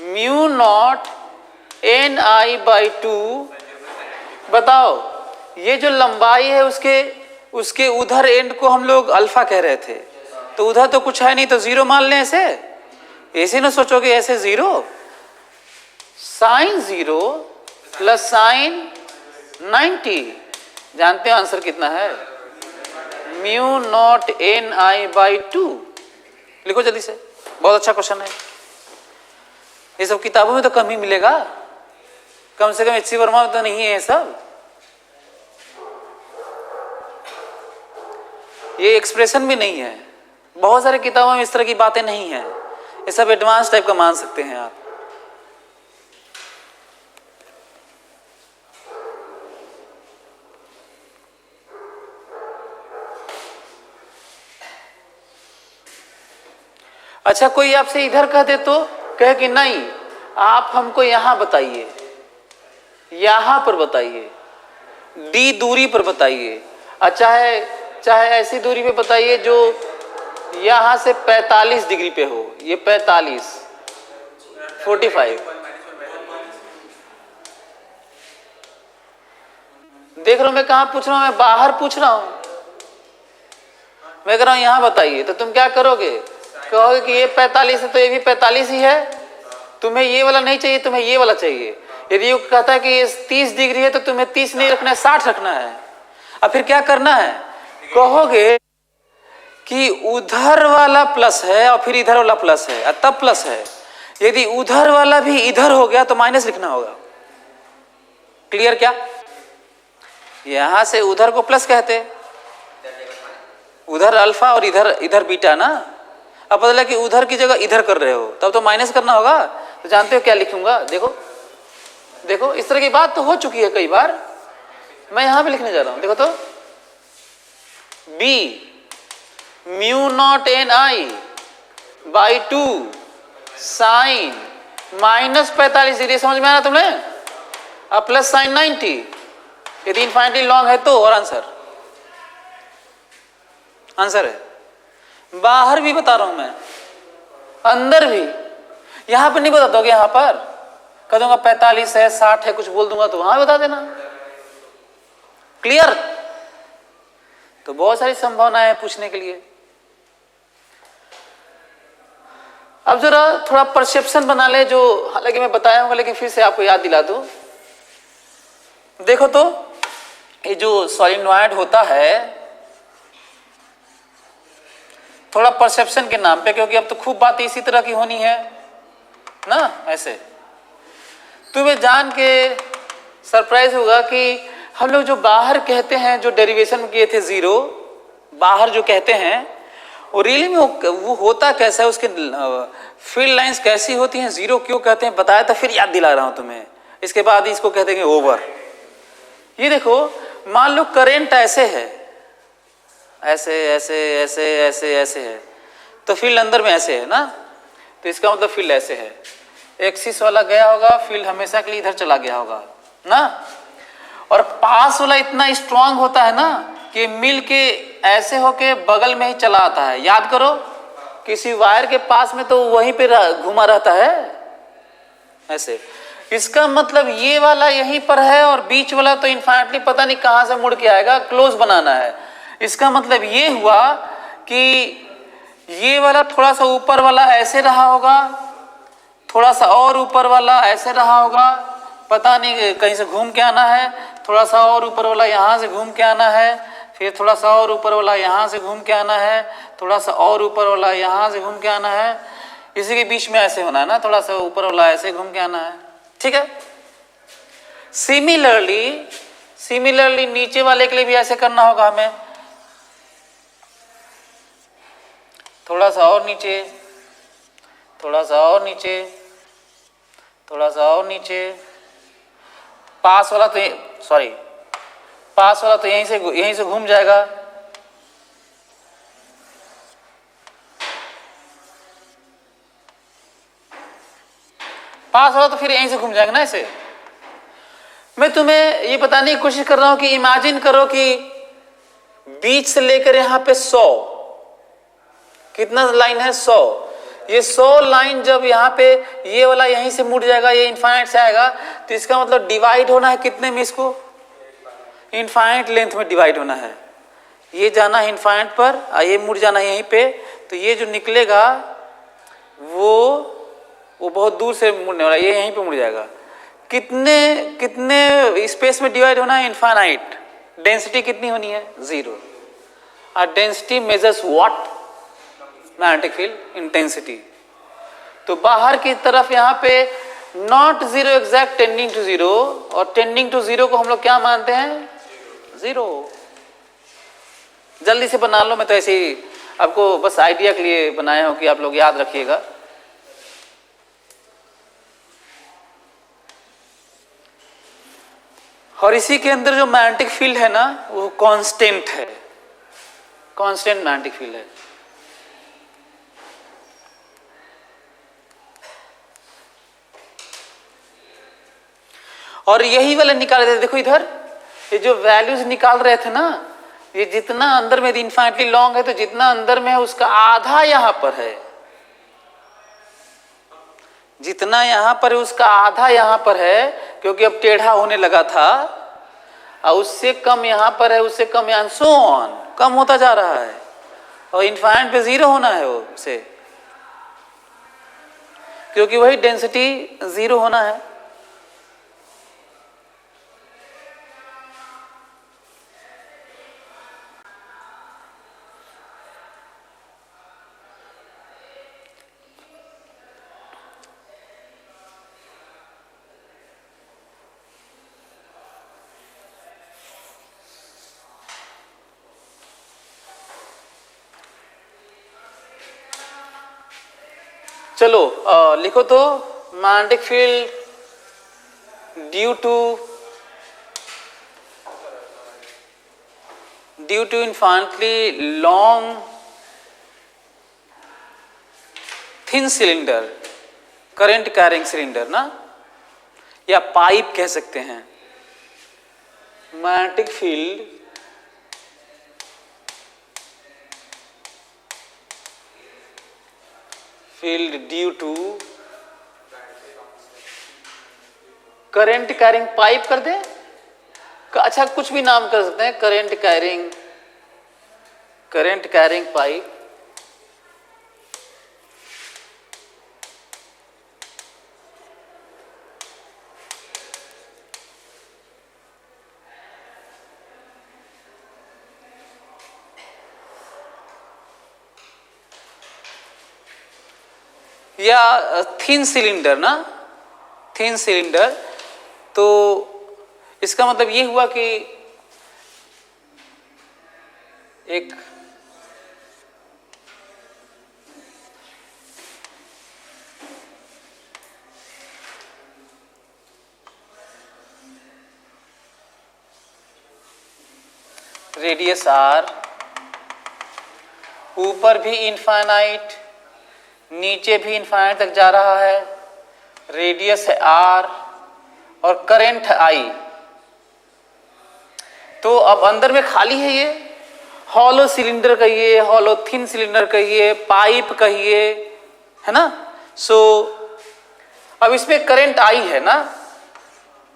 Speaker 1: mu naught N I by 2, बताओ ये जो लंबाई है उसके उधर एंड को हम लोग अल्फा कह रहे थे, तो उधर तो कुछ है नहीं तो 0 मान लें, ऐसे ना सोचोगे, ऐसे 0 साइन 0 प्लस साइन 90, जानते हो आंसर कितना है? Mu not N I by 2, लिखो जल्दी से, बहुत अच्छा क्वेश्चन है, ये सब किताबों में तो कम ही मिलेगा, कम से कम एच सी वर्मा में तो नहीं है ये सब। ये एक्सप्रेशन भी नहीं है, बहुत सारे किताबों में इस तरह की बातें नहीं है, ये सब एडवांस टाइप का मान सकते हैं आप। अच्छा कोई आपसे इधर कह दे तो कहे कि नहीं आप हमको यहां बताइए, यहां पर बताइए, डी दूरी पर बताइए, चाहे ऐसी दूरी पे बताइए जो यहां से 45 डिग्री पे हो, ये 45 45 देख रहा हूं मैं, कहां पूछ रहा हूं मैं? बाहर पूछ रहा हूं मैं, कह रहा हूं यहां बताइए, तो तुम क्या करोगे? कहोगे कि ये 45 है तो ये भी 45 ही है, तुम्हें ये वाला नहीं चाहिए, तुम्हें ये वाला चाहिए। यदि ये कहता है कि ये 30 डिग्री है तो तुम्हें 30 नहीं रखना है, 60 रखना है। अब फिर क्या करना है? कहोगे कि उधर वाला प्लस है और फिर इधर वाला प्लस है, तब प्लस है, यदि उधर वाला भी इधर हो गया तो माइनस लिखना होगा। क्लियर क्या? यहां से उधर को प्लस कहते, उधर अल्फा और इधर बीटा ना, अब पता लगा कि उधर की जगह इधर कर रहे हो, तब तो माइनस करना होगा। तो जानते हो क्या लिखूंगा? देखो इस तरह की बात तो हो चुकी है कई बार, मैं यहां पे लिखने जा रहा हूं, देखो तो B mu not N I by 2 sine minus 45 degree, समझ में आ रहा तुम्हें? अब प्लस साइन 90, यदि इनफाइनिटली लॉन्ग है तो, और आंसर आंसर है। बाहर भी बता रहा हूं मैं, अंदर भी। यहां पर नहीं बता दोगे, यहां पर कह दूंगा 45 है, 60 है, कुछ बोल दूंगा तो वहां बता देना। क्लियर? तो बहुत सारी संभावनाएं है पूछने के लिए। अब जरा थोड़ा परसेप्शन बना ले, जो हालांकि मैं बताया हूं लेकिन फिर से आपको याद दिला दूं। देखो तो ये जो सॉलिनॉइड होता है, थोड़ा परसेप्शन के नाम पे, क्योंकि अब तो खूब बातें इसी तरह की होनी है ना। ऐसे तुम्हें जान के सरप्राइज होगा कि हम लोग जो बाहर कहते हैं, जो डेरिवेशन किए थे जीरो, बाहर जो कहते हैं वो रियली में वो होता कैसा है, उसके फील्ड लाइंस कैसी होती हैं, जीरो क्यों कहते हैं बताया था, फिर याद दिला रहा हूं तुम्हें। इसके बाद इसको कहते हैं ओवर। ये देखो, मान लो करंट ऐसे है, ऐसे ऐसे ऐसे ऐसे ऐसे है, तो फील्ड अंदर में ऐसे है ना, तो इसका मतलब फील्ड ऐसे है। एक्सिस वाला गया होगा, फील्ड हमेशा के लिए इधर चला गया होगा ना। और पास वाला इतना स्ट्रांग होता है ना कि मिल के ऐसे होके बगल में ही चला आता है। याद करो, किसी वायर के पास में तो वहीं पे घुमा रहता है ऐसे। इसका मतलब ये वाला यहीं पर है और बीच वाला तो इनफाइनाइटली पता नहीं कहां से मुड़ के आएगा, क्लोज बनाना है। इसका मतलब ये हुआ कि ये वाला थोड़ा सा ऊपर वाला ऐसे रहा होगा, थोड़ा सा और ऊपर वाला ऐसे रहा होगा, पता नहीं कहीं से घूम के आना है, थोड़ा सा और ऊपर वाला यहाँ से घूम के आना है, फिर थोड़ा सा और ऊपर वाला यहाँ से घूम के आना है, थोड़ा सा और ऊपर वाला यहाँ से घूम के आना है, इसी के बीच में ऐसे होना है ना, थोड़ा सा ऊपर वाला ऐसे घूम के आना है। ठीक है। सिमिलरली नीचे वाले के लिए भी ऐसे करना होगा हमें, थोड़ा सा और नीचे, थोड़ा सा और नीचे, थोड़ा सा और नीचे। पास वाला तो यहीं से घूम जाएगा, पास वाला तो फिर यहीं से घूम जाएगा ना ऐसे। मैं तुम्हें ये बताने की कोशिश कर रहा हूं कि इमेजिन करो कि बीच से लेकर यहां पे 100, कितना लाइन है 100, ये 100 लाइन जब यहाँ पे ये वाला यहीं से मुड़ जाएगा, ये इनफाइनाइट से आएगा, तो इसका मतलब डिवाइड होना है कितने में, इसको इनफाइनाइट लेंथ में डिवाइड होना है। ये जाना है इनफाइनाइट पर और ये मुड़ जाना है यहीं पे, तो ये जो निकलेगा वो बहुत दूर से मुड़ने वाला, ये यहीं पे मुड़ जाएगा। कितने स्पेस में डिवाइड होना है, इनफाइनाइट। डेंसिटी कितनी होनी है, 0। और density measures what, magnetic field intensity. तो बाहर की तरफ यहाँ पे नॉट 0 एग्जैक्ट, टेंडिंग टू 0, और टेंडिंग टू 0 को हम लोग क्या मानते हैं, 0। जल्दी से बना लो, मैं तो ऐसे ही आपको बस आइडिया के लिए बनाया हूं कि आप लोग याद रखिएगा। और इसी के अंदर जो मैग्नेटिक फील्ड है ना, वो कांस्टेंट है, कांस्टेंट मैग्नेटिक फील्ड है। और यही वाले निकाल रहे थे, देखो इधर ये जो वैल्यूज निकाल रहे थे ना, ये जितना अंदर में इनफाइनाइटली लॉन्ग है, तो जितना अंदर में है उसका आधा यहां पर है, जितना यहां पर है उसका आधा यहां पर है, क्योंकि अब टेढ़ा होने लगा था, और उससे कम यहां पर है, उससे कम यहां, सो ऑन, कम होता जा रहा है, और इनफाइनाइट पे 0 होना है वो से, क्योंकि वही डेंसिटी 0 होना है। चलो लिखो तो, magnetic field due to infinitely long thin cylinder, current carrying cylinder ना, या पाइप कह सकते हैं, magnetic field field due to current carrying pipe कर दें, अच्छा कुछ भी नाम कर सकते हैं, करंट कैरिंग पाइप, या थिन सिलेंडर ना, थिन सिलेंडर। तो इसका मतलब ये हुआ कि एक रेडियस आर, ऊपर भी इनफाइनाइट नीचे भी इनफाइनाइट तक जा रहा है, रेडियस है आर और करंट है आई। तो अब अंदर में खाली है, ये हॉलो सिलेंडर कहिए, हॉलो थिन सिलेंडर कहिए, पाइप कहिए, है ना। सो अब इसमें करंट आई है ना,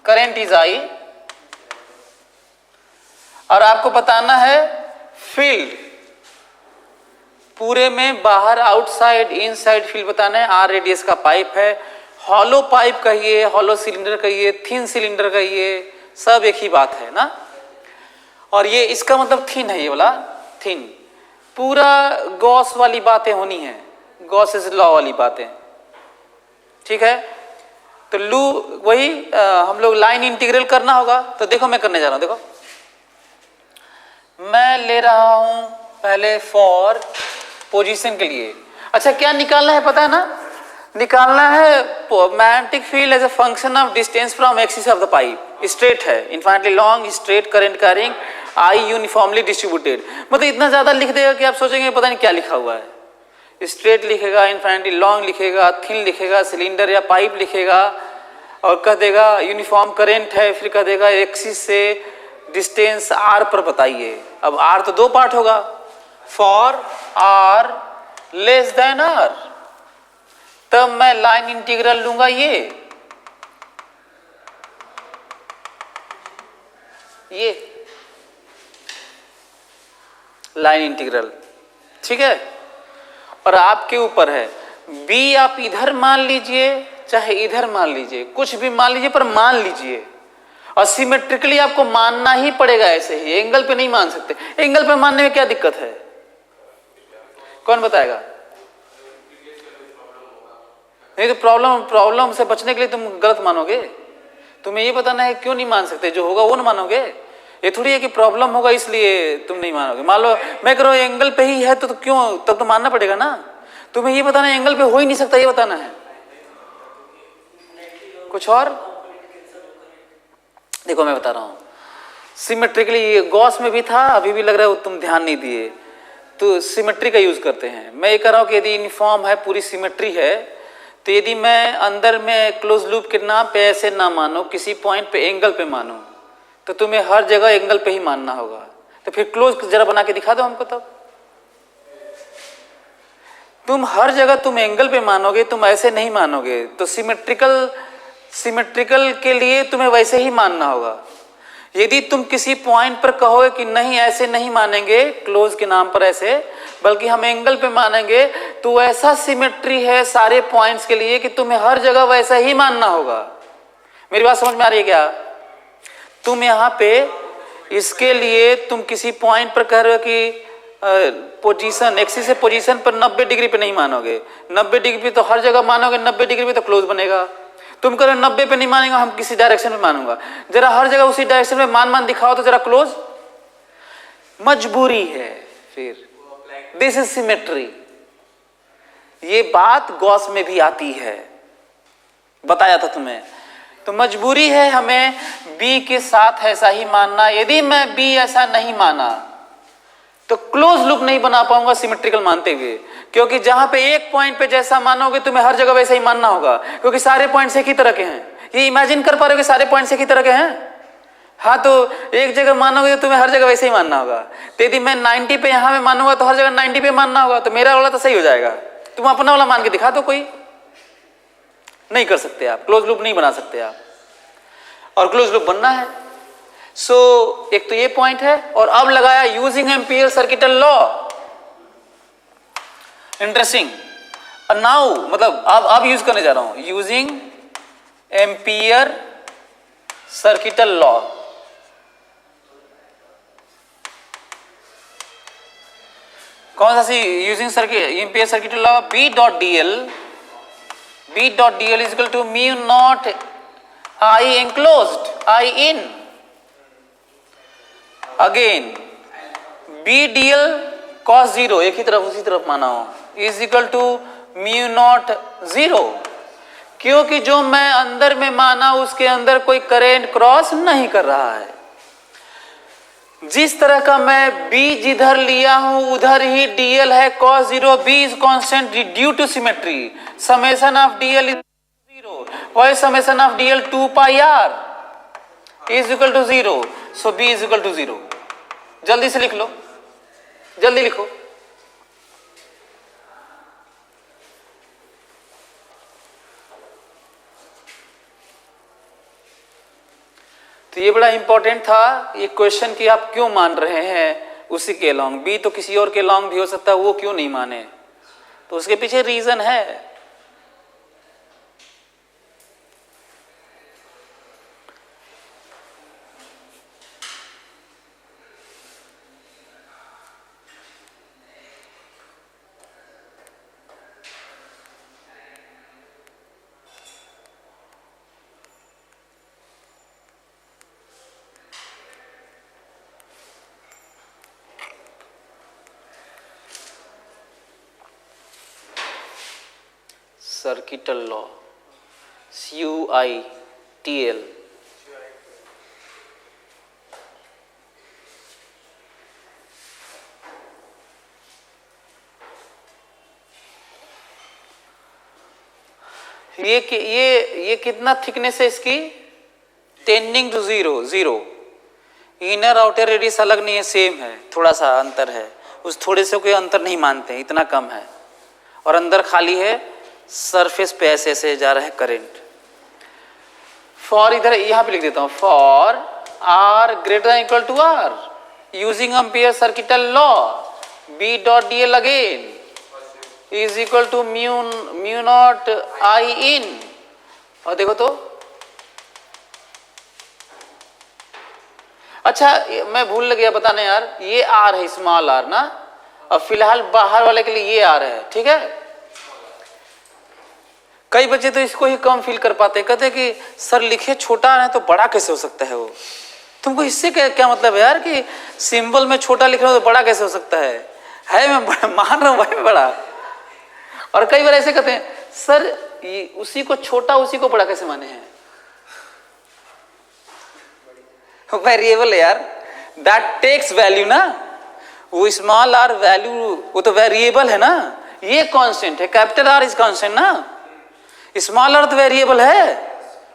Speaker 1: करंट इज आई, और आपको बताना है फील्ड पूरे में बाहर, आउटसाइड, इनसाइड फील्ड बताना है। आर रेडियस का पाइप है, हॉलो पाइप कहिए, हॉलो सिलेंडर कहिए, थिन सिलेंडर कहिए, सब एक ही बात है ना। और ये इसका मतलब थिन है, ये वाला थिन, पूरा गॉस वाली बातें होनी है, गॉसेस लॉ वाली बातें, ठीक है। तो लू वही हम लोग लाइन इंटीग्रल करना होगा। तो देखो मैं करने जा रहा हूं, देखो मैं ले रहा हूं पहले फॉर पोजीशन के लिए। अच्छा क्या निकालना है पता है ना, निकालना है magnetic field as a function of distance from axis of the pipe. Straight है, infinitely long, straight, current carrying, I uniformly distributed. मतलब इतना ज्यादा लिख देगा कि आप सोचेंगे पता नहीं क्या लिखा हुआ है। स्ट्रेट लिखेगा, इनफाइनाइटली लॉन्ग लिखेगा, थिन लिखेगा, सिलेंडर या पाइप लिखेगा, और कह देगा यूनिफॉर्म करंट है, फिर कह देगा एक्सिस से डिस्टेंस आर पर बताइए। अब आर तो दो पार्ट होगा, for R less than R, तब मैं लाइन इंटीग्रल लूंगा ये लाइन इंटीग्रल, ठीक है। और आपके ऊपर है, बी आप इधर मान लीजिए चाहे इधर मान लीजिए, कुछ भी मान लीजिए, पर मान लीजिए। और सिमेट्रिकली आपको मानना ही पड़ेगा, ऐसे ही एंगल पे नहीं मान सकते। एंगल पे मानने में क्या दिक्कत है, कौन बताएगा? नहीं तो प्रॉब्लम से बचने के लिए तुम गलत मानोगे। तुम्हें ये बताना है क्यों नहीं मान सकते, जो होगा वो ना मानोगे। ये थोड़ी है कि प्रॉब्लम होगा इसलिए तुम नहीं मानोगे। मान लो मैं कह रहा हूं एंगल पे ही है तो क्यों, तब तो मानना पड़ेगा ना। तुम्हें ये बताना है एंगल पे हो ही नहीं सकता, ये बताना है। कुछ और देखो मैं बता रहा हूं, सिमेट्रिकली गॉस में भी था, अभी भी लग रहा है तुम ध्यान नहीं दिए, तो सिमेट्री का यूज करते हैं। मैं ये कह रहा हूं कि यदि यूनिफॉर्म है, पूरी सिमेट्री है, तो यदि मैं अंदर में क्लोज लूप के नाम पे ऐसे ना मानो, किसी पॉइंट पे एंगल पे मानो, तो तुम्हें हर जगह एंगल पे ही मानना होगा। तो फिर क्लोज जरा बना के दिखा दो हमको। तब तुम हर जगह तुम एंगल पे मानोगे, तुम ऐसे नहीं मानोगे। तो सिमेट्रिकल के लिए तुम्हें वैसे ही मानना होगा। यदि तुम किसी पॉइंट पर कहोगे कि नहीं ऐसे नहीं मानेंगे क्लोज के नाम पर ऐसे, बल्कि हम एंगल पे मानेंगे, तो ऐसा सिमेट्री है सारे पॉइंट्स के लिए कि तुम्हें हर जगह वैसा ही मानना होगा। मेरी बात समझ में आ रही है क्या? तुम यहाँ पे इसके लिए तुम किसी पॉइंट पर कह रहे हो कि पोजीशन, एक्सिस से पोजीशन पर 90 डिग्री पे नहीं मानोगे, 90 डिग्री पे तो हर जगह मानोगे, 90 डिग्री पे तो क्लोज बनेगा। तुम कह रहे हो 90 पे नहीं मानेगा, हम किसी डायरेक्शन में मानूंगा। जरा हर जगह उसी डायरेक्शन में मान दिखाओ तो जरा क्लोज। मजबूरी है फिर, दिस इज सिमेट्री। ये बात गॉस में भी आती है, बताया था तुम्हें। तो मजबूरी है हमें बी के साथ ऐसा ही मानना। यदि मैं बी ऐसा नहीं माना तो क्लोज लूप नहीं बना पाऊंगा सिमेट्रिकल मानते हुए, क्योंकि जहां पे एक पॉइंट पे जैसा मानोगे तुम्हें हर जगह वैसा ही मानना होगा, क्योंकि सारे पॉइंट्स एक ही तरह के हैं। ये इमेजिन कर पा रहे हो कि सारे पॉइंट्स एक ही तरह के हैं? हाँ, तो एक जगह मानोगे तो तुम्हें हर जगह वैसे ही मानना होगा। तो यदि मैं 90 पे यहाँ में मानूंगा तो हर जगह 90 पे मानना होगा, तो मेरा वाला तो सही हो जाएगा। तुम अपना वाला मान के दिखा दो, कोई नहीं कर सकते आप, क्लोज लूप नहीं बना सकते आप, और क्लोज लूप बनना है। सो एक तो ये पॉइंट है। और अब लगाया using ampere circuital law, interesting. Now मतलब अब यूज करने जा रहा हूं, यूजिंग एम्पियर सर्किटल लॉ। कौन सा C using circuit ampere circuital law? B dot DL is equal to mu not I enclosed I in, again B DL cos zero, एक ही तरफ उसी तरफ माना हो, is equal to mu not zero, क्योंकि जो मैं अंदर में माना उसके अंदर कोई करंट क्रॉस नहीं कर रहा है। जिस तरह का मैं b जिधर लिया हूं उधर ही dl है cos zero, b is constant due to symmetry, summation of dl is zero, why summation of dl 2 pi r is equal to zero, so b is equal to zero. जल्दी से लिख लो, जल्दी लिखो। तो ये बड़ा इंपॉर्टेंट था ये क्वेश्चन कि आप क्यों मान रहे हैं उसी के लॉन्ग, बी तो किसी और के लॉन्ग भी हो सकता है, वो क्यों नहीं माने, तो उसके पीछे रीजन है। सर्किटल लॉ, CUITL, ये कितना थिकनेस है इसकी? Tending to zero, zero. Inner outer radius अलग नहीं है, सेम है, थोड़ा सा अंतर है, उस थोड़े से कोई अंतर नहीं मानते, इतना कम है, और अंदर खाली है, सरफेस पे ऐसे जा रहा है करंट। फॉर इधर यहां पे लिख देता हूं, for R greater than equal to R using ampere circuital law, B dot DL again is equal to mu not I in. और देखो तो अच्छा, मैं भूल गया बताने यार, ये आर है, स्मॉल आर ना, और फिलहाल बाहर वाले के लिए ये आर है, ठीक है। कई बच्चे तो इसको ही कम फील कर पाते हैं, कहते हैं कि सर लिखे छोटा है तो बड़ा कैसे हो सकता है वो। तुमको इससे क्या मतलब है यार कि सिंबल में छोटा लिख रहा हूं तो बड़ा कैसे हो सकता है मैं मान रहा हूं भाई बड़ा। और कई बार ऐसे कहते हैं सर ये उसी को छोटा उसी को बड़ा कैसे माने हैं। वेरिएबल है यार, दैट टेक्स वैल्यू ना, वो स्मॉल आर वैल्यू वो तो वेरिएबल है ना, ये कांस्टेंट है, कैपिटल आर इज कांस्टेंट ना, स्मॉल अर्थ वेरिएबल है,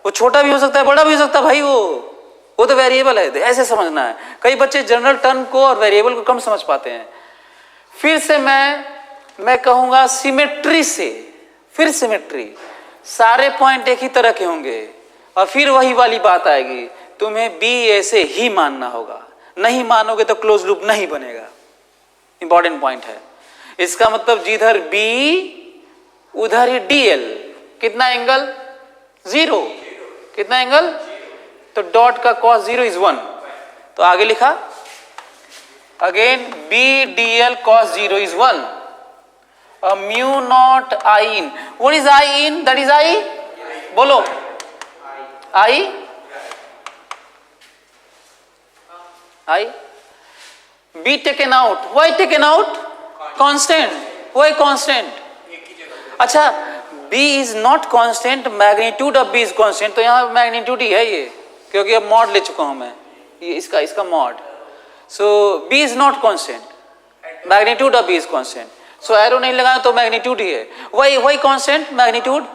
Speaker 1: वो छोटा भी हो सकता है बड़ा भी हो सकता है भाई, वो तो वेरिएबल है, ऐसे समझना है। कई बच्चे जनरल टर्म को और वेरिएबल को कम समझ पाते हैं। फिर से मैं कहूंगा सिमेट्री से, फिर सिमेट्री, सारे पॉइंट एक ही तरह के होंगे, और फिर वही वाली बात आएगी, तुम्हें बी ऐसे ही मानना होगा, नहीं मानोगे तो क्लोज लूप नहीं बनेगा। इंपॉर्टेंट पॉइंट है। इसका मतलब जिधर बी उधर ही डीएल, कितना एंगल? जीरो। कितना एंगल? तो डॉट का कॉस जीरो इज 1, तो आगे लिखा again B DL cos zero is 1, mu not I in. What is I in? That is I, बोलो I, I B taken out, why taken out? Constant, why constant? अच्छा b is not constant, magnitude of b is constant, तो यहाँ मैग्नीट्यूड ही है ये, क्योंकि अब मॉड ले चुका हूं मैं, ये इसका mod. So b is not constant, magnitude of b is constant, so arrow नहीं लगाया तो मैग्नीट्यूड ही है। वही कांस्टेंट मैग्नीट्यूड,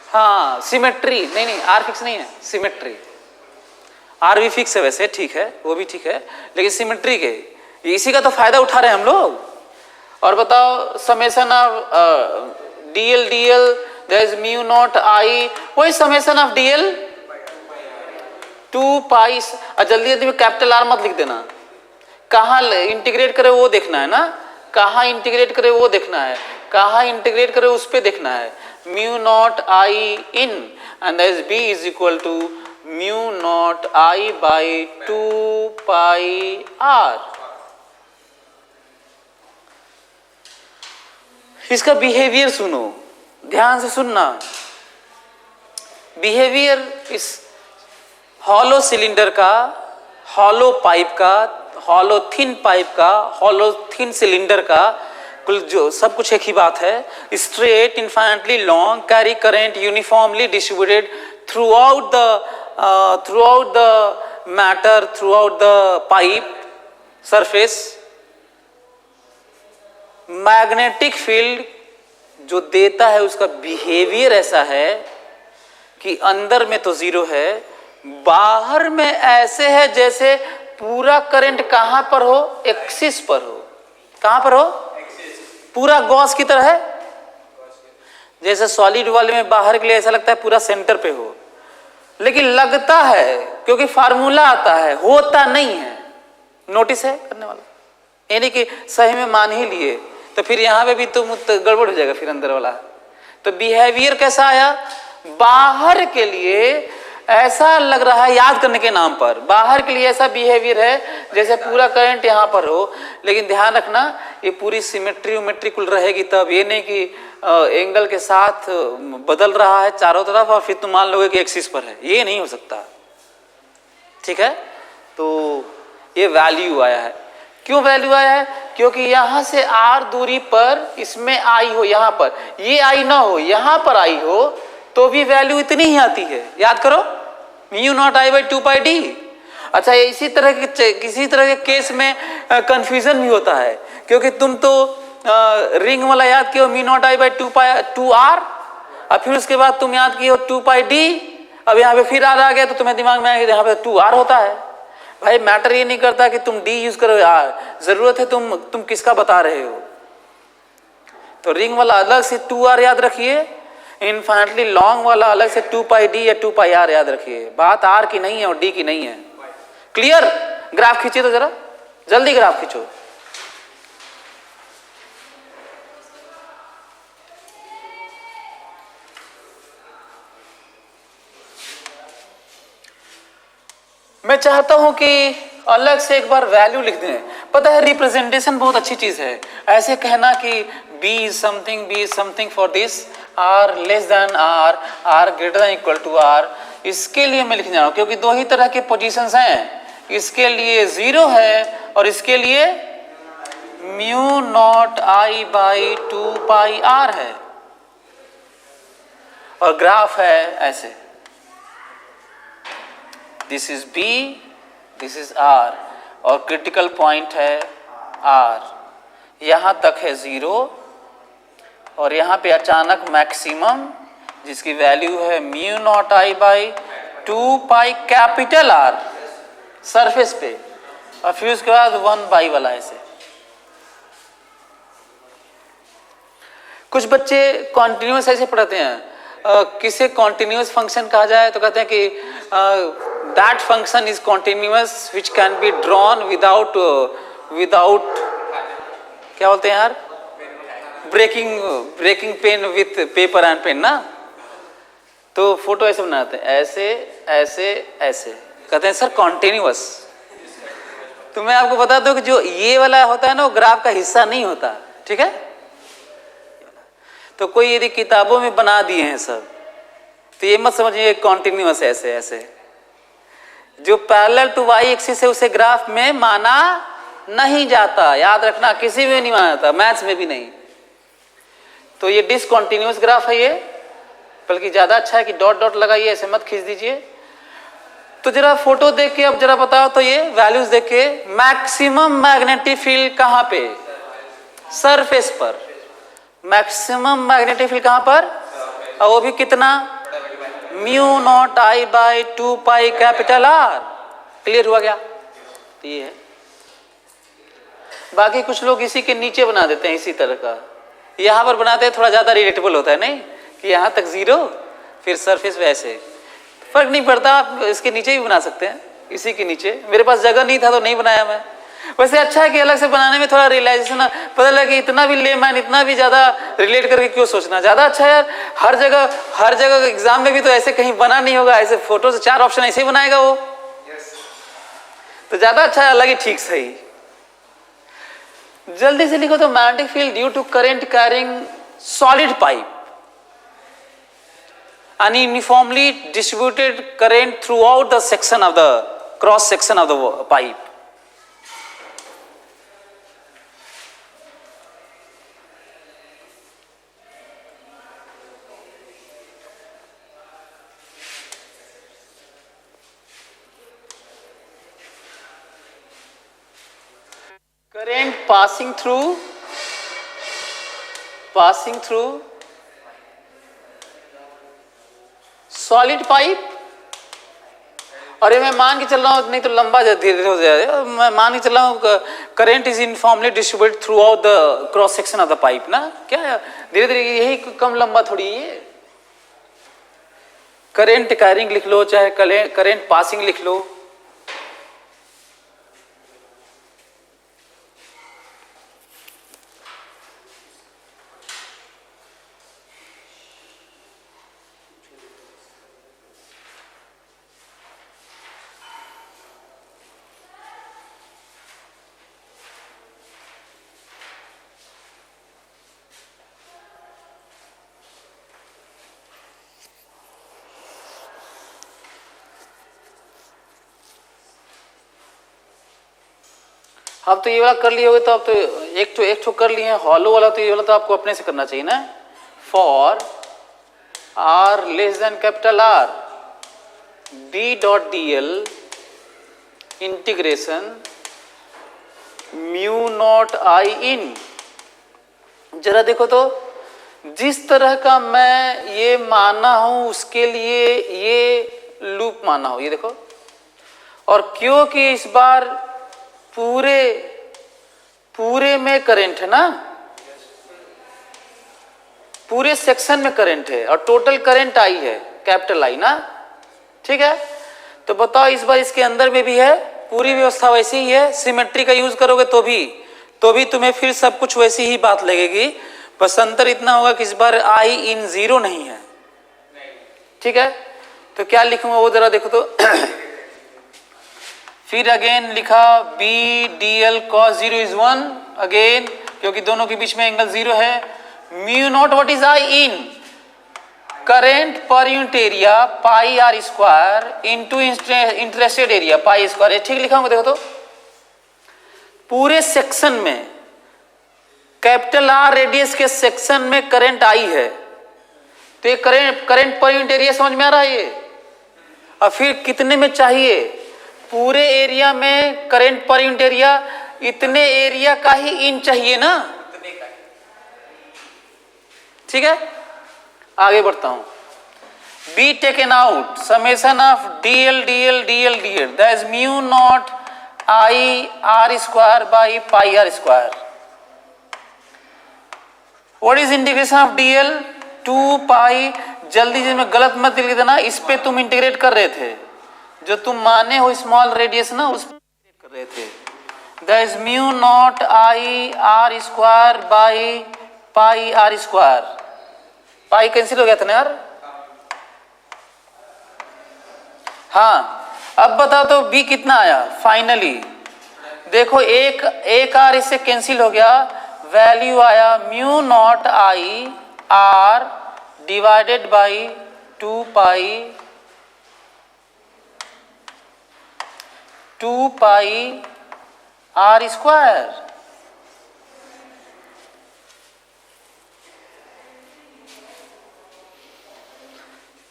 Speaker 1: हाँ सिमेट्री, नहीं आर फिक्स नहीं है, सिमेट्री। आर भी फिक्स है वैसे, ठीक है, वो भी ठीक है, लेकिन सिमेट्री के इसी का तो फायदा उठा रहे हैं हम लोग। और बताओ summation of DL DL that is mu not I, वही समेशन ऑफ डीएल 2 पाई। जल्दी जल्दी में कैपिटल आर मत लिख देना, कहाँ इंटीग्रेट करे वो देखना है ना, कहाँ इंटीग्रेट करे वो देखना है, कहाँ इंटीग्रेट करे उस पे देखना है। Mu not I in and that is B is equal to mu not I by 2 pi R. इसका बिहेवियर सुनो, ध्यान से सुनना। बिहेवियर इस हॉलो सिलेंडर का, हॉलो पाइप का, हॉलो थिन पाइप का, हॉलो थिन सिलेंडर का, कुल जो सब कुछ एक ही बात है। Straight, infinitely long, carry current uniformly distributed throughout the matter, throughout the pipe surface. Magnetic field जो देता है उसका बिहेवियर ऐसा है कि अंदर में तो जीरो है, बाहर में ऐसे है जैसे पूरा करंट कहां पर हो, एक्सिस पर हो। कहां पर हो? पूरा गॉस की तरह है। जैसे सॉलिड वाले में बाहर के लिए ऐसा लगता है पूरा सेंटर पे हो, लेकिन लगता है क्योंकि फार्मूला आता है, होता नहीं है। नोटिस है करने वाला, यानी कि सही में मान ही लिए तो फिर यहां पे भी तुम गड़बड़ हो जाएगा फिर अंदर वाला। तो बिहेवियर कैसा आया? बाहर के लिए ऐसा लग रहा है, याद करने के नाम पर बाहर के लिए ऐसा बिहेवियर है जैसे पूरा करंट यहाँ पर हो, लेकिन ध्यान रखना ये पूरी सिमेट्री कुल रहेगी तब, ये नहीं कि एंगल के साथ बदल रहा है चारों तरफ और फिर तुम मान लोगे कि एक्सिस पर है, ये नहीं हो सकता। ठीक है, तो ये वैल्यू आया है। क्यों वैल्यू आया है? क्योंकि यहाँ से आर दूरी पर इसमें आई हो, यहाँ पर ये आई ना हो, यहाँ पर आई हो तो भी वैल्यू इतनी ही आती है। याद करो, mu naught I by 2 pi D. अच्छा, इसी तरह के किसी तरह के केस में कंफ्यूजन भी होता है, क्योंकि तुम तो रिंग वाला याद किए हो mu not I by 2 R, और फिर उसके बाद तुम याद किए हो 2 पाई डी। अब यहाँ पे फिर आर आ गया तो तुम्हें दिमाग में आया यहाँ पे 2 आर होता है। भाई मैटर ये नहीं करता कि तुम डी यूज करो यार, जरूरत है तुम किसका बता रहे हो। तो रिंग वाला अलग से 2 आर याद रखिए, इनफाइनाइटली लॉन्ग वाला अलग से 2 पाई डी या 2 पाई आर याद रखिए। बात आर की नहीं है और डी की नहीं है। क्लियर? ग्राफ खींचिए तो जरा जल्दी ग्राफ खींचो। मैं चाहता हूं कि अलग से एक बार वैल्यू लिख दें। पता है रिप्रेजेंटेशन बहुत अच्छी चीज है। ऐसे कहना कि b is something for this, r less than r greater than equal to r, इसके लिए मैं लिखने जा रहा हूं क्योंकि दो ही तरह के पोजीशंस हैं। इसके लिए 0 है और इसके लिए mu naught I by 2 pi r है, और ग्राफ है ऐसे, this is b, this is r, और क्रिटिकल पॉइंट है r। यहां तक है 0 और यहाँ पे अचानक मैक्सिमम जिसकी वैल्यू है mu not I by 2 pi capital R surface पे, और फिर उसके बाद 1 बाई वाला ऐसे। कुछ बच्चे कॉन्टिन्यूस ऐसे पढ़ते हैं, किसे कॉन्टिन्यूस फंक्शन कहा जाए तो कहते हैं कि that function is continuous which can be drawn without क्या बोलते हैं यार, breaking pen with paper and pen ना। तो फोटो ऐसे बनाते हैं, ऐसे ऐसे ऐसे, कहते हैं सर कॉन्टिन्यूअस। तो मैं आपको बता दूं कि जो ये वाला होता है ना वो ग्राफ का हिस्सा नहीं होता। ठीक है, तो कोई यदि किताबों में बना दिए हैं सब तो ये मत समझिए कॉन्टिन्यूअस ऐसे ऐसे। जो पैरेलल टू वाई एक्सिस है उसे ग्राफ में माना नहीं जाता, याद रखना, किसी में नहीं माना जाता, मैथ्स में भी नहीं। तो ये डिसकंटिन्यूअस ग्राफ है ये, बल्कि ज्यादा अच्छा है कि डॉट डॉट लगाइए, ऐसे मत खींच दीजिए। तो जरा फोटो देख के अब जरा बताओ तो ये वैल्यूज देख के, मैक्सिमम मैग्नेटिक फील्ड कहां पे? सरफेस पर। मैक्सिमम मैग्नेटिक फील्ड कहां पर? और वो भी कितना? Mu naught I by 2 pi capital R. Clear हुआ क्या? तो ये है। बाकी कुछ लोग इसी के नीचे बना देते हैं इसी तरह का, यहाँ पर बनाते हैं थोड़ा ज़्यादा रिलेटेबल होता है नहीं कि यहाँ तक 0 फिर सरफेस वैसे, फर्क नहीं पड़ता, आप इसके नीचे भी बना सकते हैं, इसी के नीचे। मेरे पास जगह नहीं था तो नहीं बनाया मैं। वैसे अच्छा है कि अलग से बनाने में थोड़ा रियलाइजेशन पता लगा कि इतना भी लेमैन, इतना भी ज़्यादा रिलेट करके क्यों सोचना, ज़्यादा अच्छा है यार। हर जगह एग्जाम में भी तो ऐसे कहीं बना नहीं होगा, ऐसे फोटो से 4 ऑप्शन ऐसे ही बनाएगा वो, तो ज़्यादा अच्छा है, अलग ही ठीक सही। जल्दी से लिखो तो magnetic field due to current carrying solid pipe, uniformly distributed current throughout the section of the cross section of the pipe. Current passing through solid pipe, और ये मैं मान के चल रहा हूँ, नहीं तो लंबा धीरे धीरे हो जाएगा। मैं मान के चल रहा हूँ current is uniformly distributed throughout the cross section of the pipe ना, क्या धीरे धीरे, यही कम लंबा थोड़ी है। करंट कैरिंग लिख लो, चाहे करंट पासिंग लिख लो। अब तो ये वाला कर लिए होगे, तो अब तो एक ठो कर लिए हैं, हॉलो वाला, तो ये वाला तो आपको अपने से करना चाहिए ना। For r less than capital R d.dl integration mu not I in. जरा देखो तो, जिस तरह का मैं ये माना हूं उसके लिए ये लूप माना हो, ये देखो, और क्योंकि इस बार पूरे में करंट है ना, पूरे सेक्शन में करंट है, और टोटल करंट आई है, कैपिटल आई ना, ठीक है। तो बताओ इस बार इसके अंदर में भी है, पूरी व्यवस्था वैसी ही है। सिमेट्री का यूज करोगे तो भी तुम्हें फिर सब कुछ वैसी ही बात लगेगी, बस अंतर इतना होगा कि इस बार आई इन 0 नहीं है, ठीक है। तो क्या लिखूंगा वो जरा देखो तो फिर अगेन लिखा B D L cos 0 is 1 again, क्योंकि दोनों के बीच में एंगल 0 है। Mu naught what is I in current पर unit area pi R square into interested area pi square, ठीक लिखा हूं देखो तो। पूरे सेक्शन में कैपिटल आर रेडियस के सेक्शन में करंट आई है, तो ये करंट पर यूनिट एरिया समझ में आ रहा है ये। और फिर कितने में चाहिए, पूरे एरिया में करंट पर यूनिट एरिया इतने एरिया का ही इन चाहिए ना, ठीक है। आगे बढ़ता हूं, B taken out summation of DL DL DL DL that is mu not I R square by pi R square. What is integration of DL 2 pi, जल्दी से मैं गलत मत लिख देना, इस पे तुम इंटीग्रेट कर रहे थे, जो तुम माने हो स्मॉल रेडियस ना, उस पर कर रहे थे। That is mu not I R square by pi R square, pi cancel हो गया था ना यार। हाँ, अब बताओ तो बी कितना आया फाइनली, देखो एक आर इससे कैंसिल हो गया, वैल्यू आया mu not I R divided by 2 pi R square.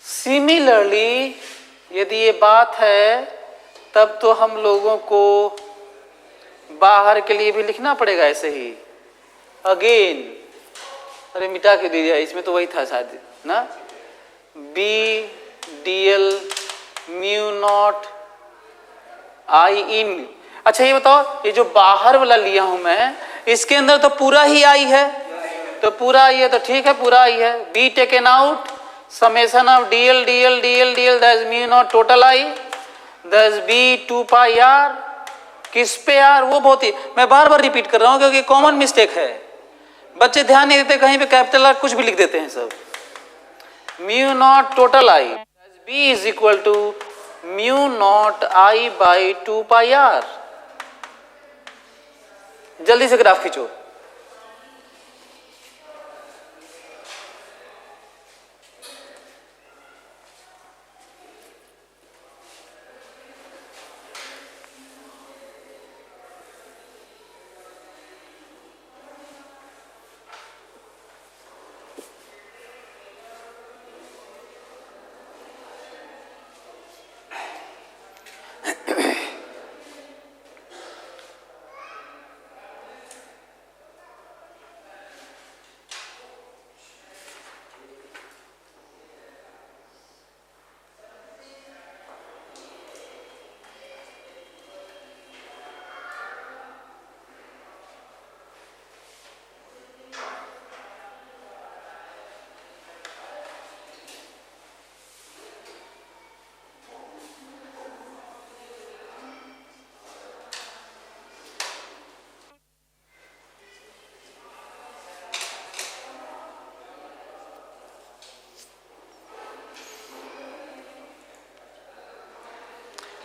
Speaker 1: Similarly यदि ये बात है तब तो हम लोगों को बाहर के लिए भी लिखना पड़ेगा ऐसे ही अगेन। अरे मिटा के दीजिए, इसमें तो वही था शायद ना, B D L mu not I in. अच्छा ये बताओ, ये जो बाहर वाला लिया हूं मैं, इसके अंदर तो पूरा ही आई है, तो पूरा आई है तो ठीक है, पूरा आई है। B taken out, summation of DL DL DL DL, that is mu naught total I, that is B 2 pi R. किस पे आर? वो बहुत ही, मैं बार बार रिपीट कर रहा हूं क्योंकि कॉमन मिस्टेक है, बच्चे ध्यान नहीं देते, कहीं पे कैपिटल आर कुछ भी लिख देते हैं सब। Mu naught total I, B is equal to mu not I by 2 pi R. जल्दी से ग्राफ खींचो।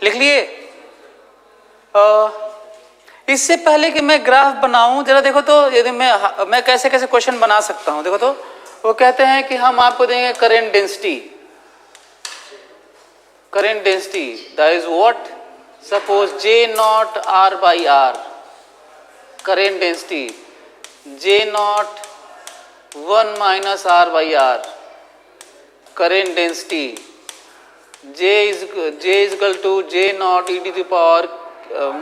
Speaker 1: लिख लिए? इससे पहले कि मैं ग्राफ बनाऊं, जरा देखो तो, यदि मैं कैसे कैसे क्वेश्चन बना सकता हूं। देखो तो, वो कहते हैं कि हम आपको देंगे current density, current density that is what, suppose J naught R by R, current density J naught 1 minus R by R, current density J is equal to J naught e to the power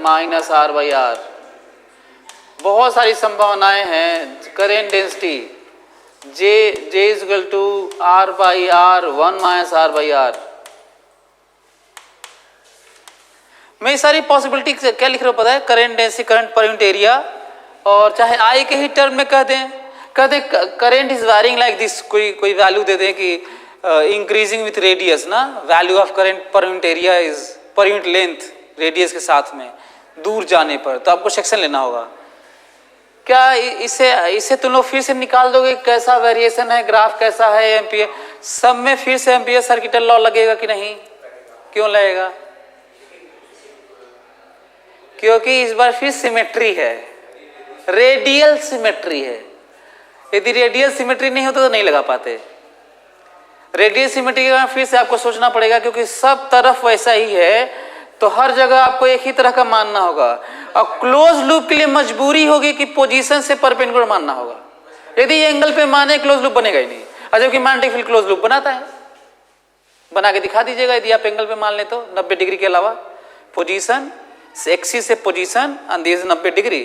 Speaker 1: minus R by R. बहुत सारी संभावनाएं हैं। Current density J is equal to R by R 1 minus R by R. मैं सारी पॉसिबिलिटी क्या लिख रहा हूँ पता है? Current density, current per unit area, और चाहे आई के ही टर्म में कह दें current is varying like this, कोई वैल्यू दे दें कि इंक्रीजिंग विथ रेडियस ना, value of current per unit area is पर यूनिट लेंथ रेडियस के साथ में दूर जाने पर, तो आपको सेक्शन लेना होगा। क्या इससे तुम लोग फिर से निकाल दोगे कैसा वेरिएशन है, ग्राफ कैसा है, एम्पियर, सब में फिर से एम्पियर सर्किटल लॉ लगेगा कि नहीं? क्यों लगेगा? क्योंकि इस बार फिर सिमेट्री है, रेडियल सिमेट्री है। यदि रेडियल सिमेट्री नहीं होता तो नहीं लगा पाते। रेडियल सिमेट्री के बाद फिर से आपको सोचना पड़ेगा, क्योंकि सब तरफ वैसा ही है, तो हर जगह आपको एक ही तरह का मानना होगा। और क्लोज लूप के लिए मजबूरी होगी कि पोजीशन से परपेंडिकुलर मानना होगा। यदि ये एंगल पे माने क्लोज लूप बनेगा ही नहीं, और जबकि मैग्नेटिक फील्ड क्लोज लूप बनाता है। बना के दिखा दीजिएगा यदि आप एंगल पे मान ले तो 90 डिग्री के अलावा पोजीशन एक्सिस से पोजीशन एंड दिस 90 डिग्री,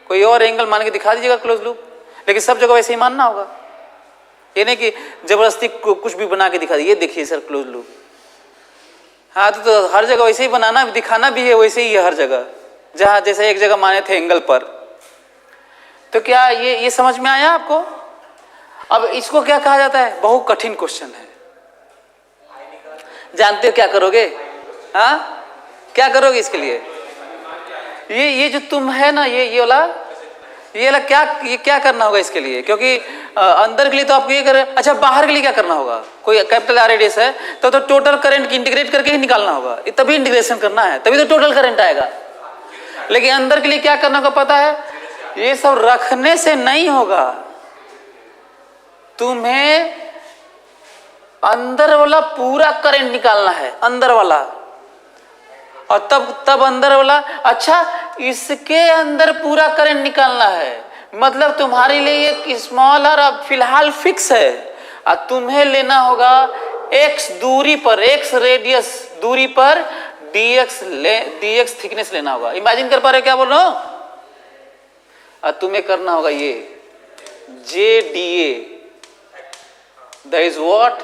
Speaker 1: कोई और एंगल मान के दिखा दीजिएगा क्लोज लूप। लेकिन सब जगह वैसे ही मानना होगा, ये नहीं कि जबरदस्ती कुछ भी बना के दिखा दी। ये देखिए सर क्लोज लूप, हाँ तो हर जगह वैसे ही बनाना दिखाना भी है, वैसे ही है हर जगह, जहाँ जैसे एक जगह माने थे एंगल पर। तो क्या ये समझ में आया आपको? अब इसको क्या कहा जाता है? बहुत कठिन क्वेश्चन है। जानते हो क्या करोगे? हाँ क्या करोगे इसके लिए? ये जो तुम है ना, ये वाला क्या करना होगा इसके लिए? क्योंकि अंदर के लिए तो आपको ये करें, अच्छा बाहर के लिए क्या करना होगा? कोई कैपिटल आर रेडियस है तो टोटल करंट की इंटीग्रेट करके ही निकालना होगा, तभी इंटीग्रेशन करना है, तभी तो टोटल करंट आएगा। लेकिन अंदर के लिए क्या करना होगा पता है? ये सब रखने से नहीं होगा, तुम्हें अंदर वाला पूरा करंट निकालना है, अंदर वाला, और तब अंदर वाला। अच्छा इसके अंदर पूरा करंट निकालना है, मतलब तुम्हारे लिए एक स्मॉल आर फिलहाल फिक्स है, और तुम्हें लेना होगा x दूरी पर, x रेडियस दूरी पर dx थिकनेस लेना होगा। इमेजिन कर पा रहे हो क्या बोल रहा हूं? और तुम्हें करना होगा ये JDA, that is what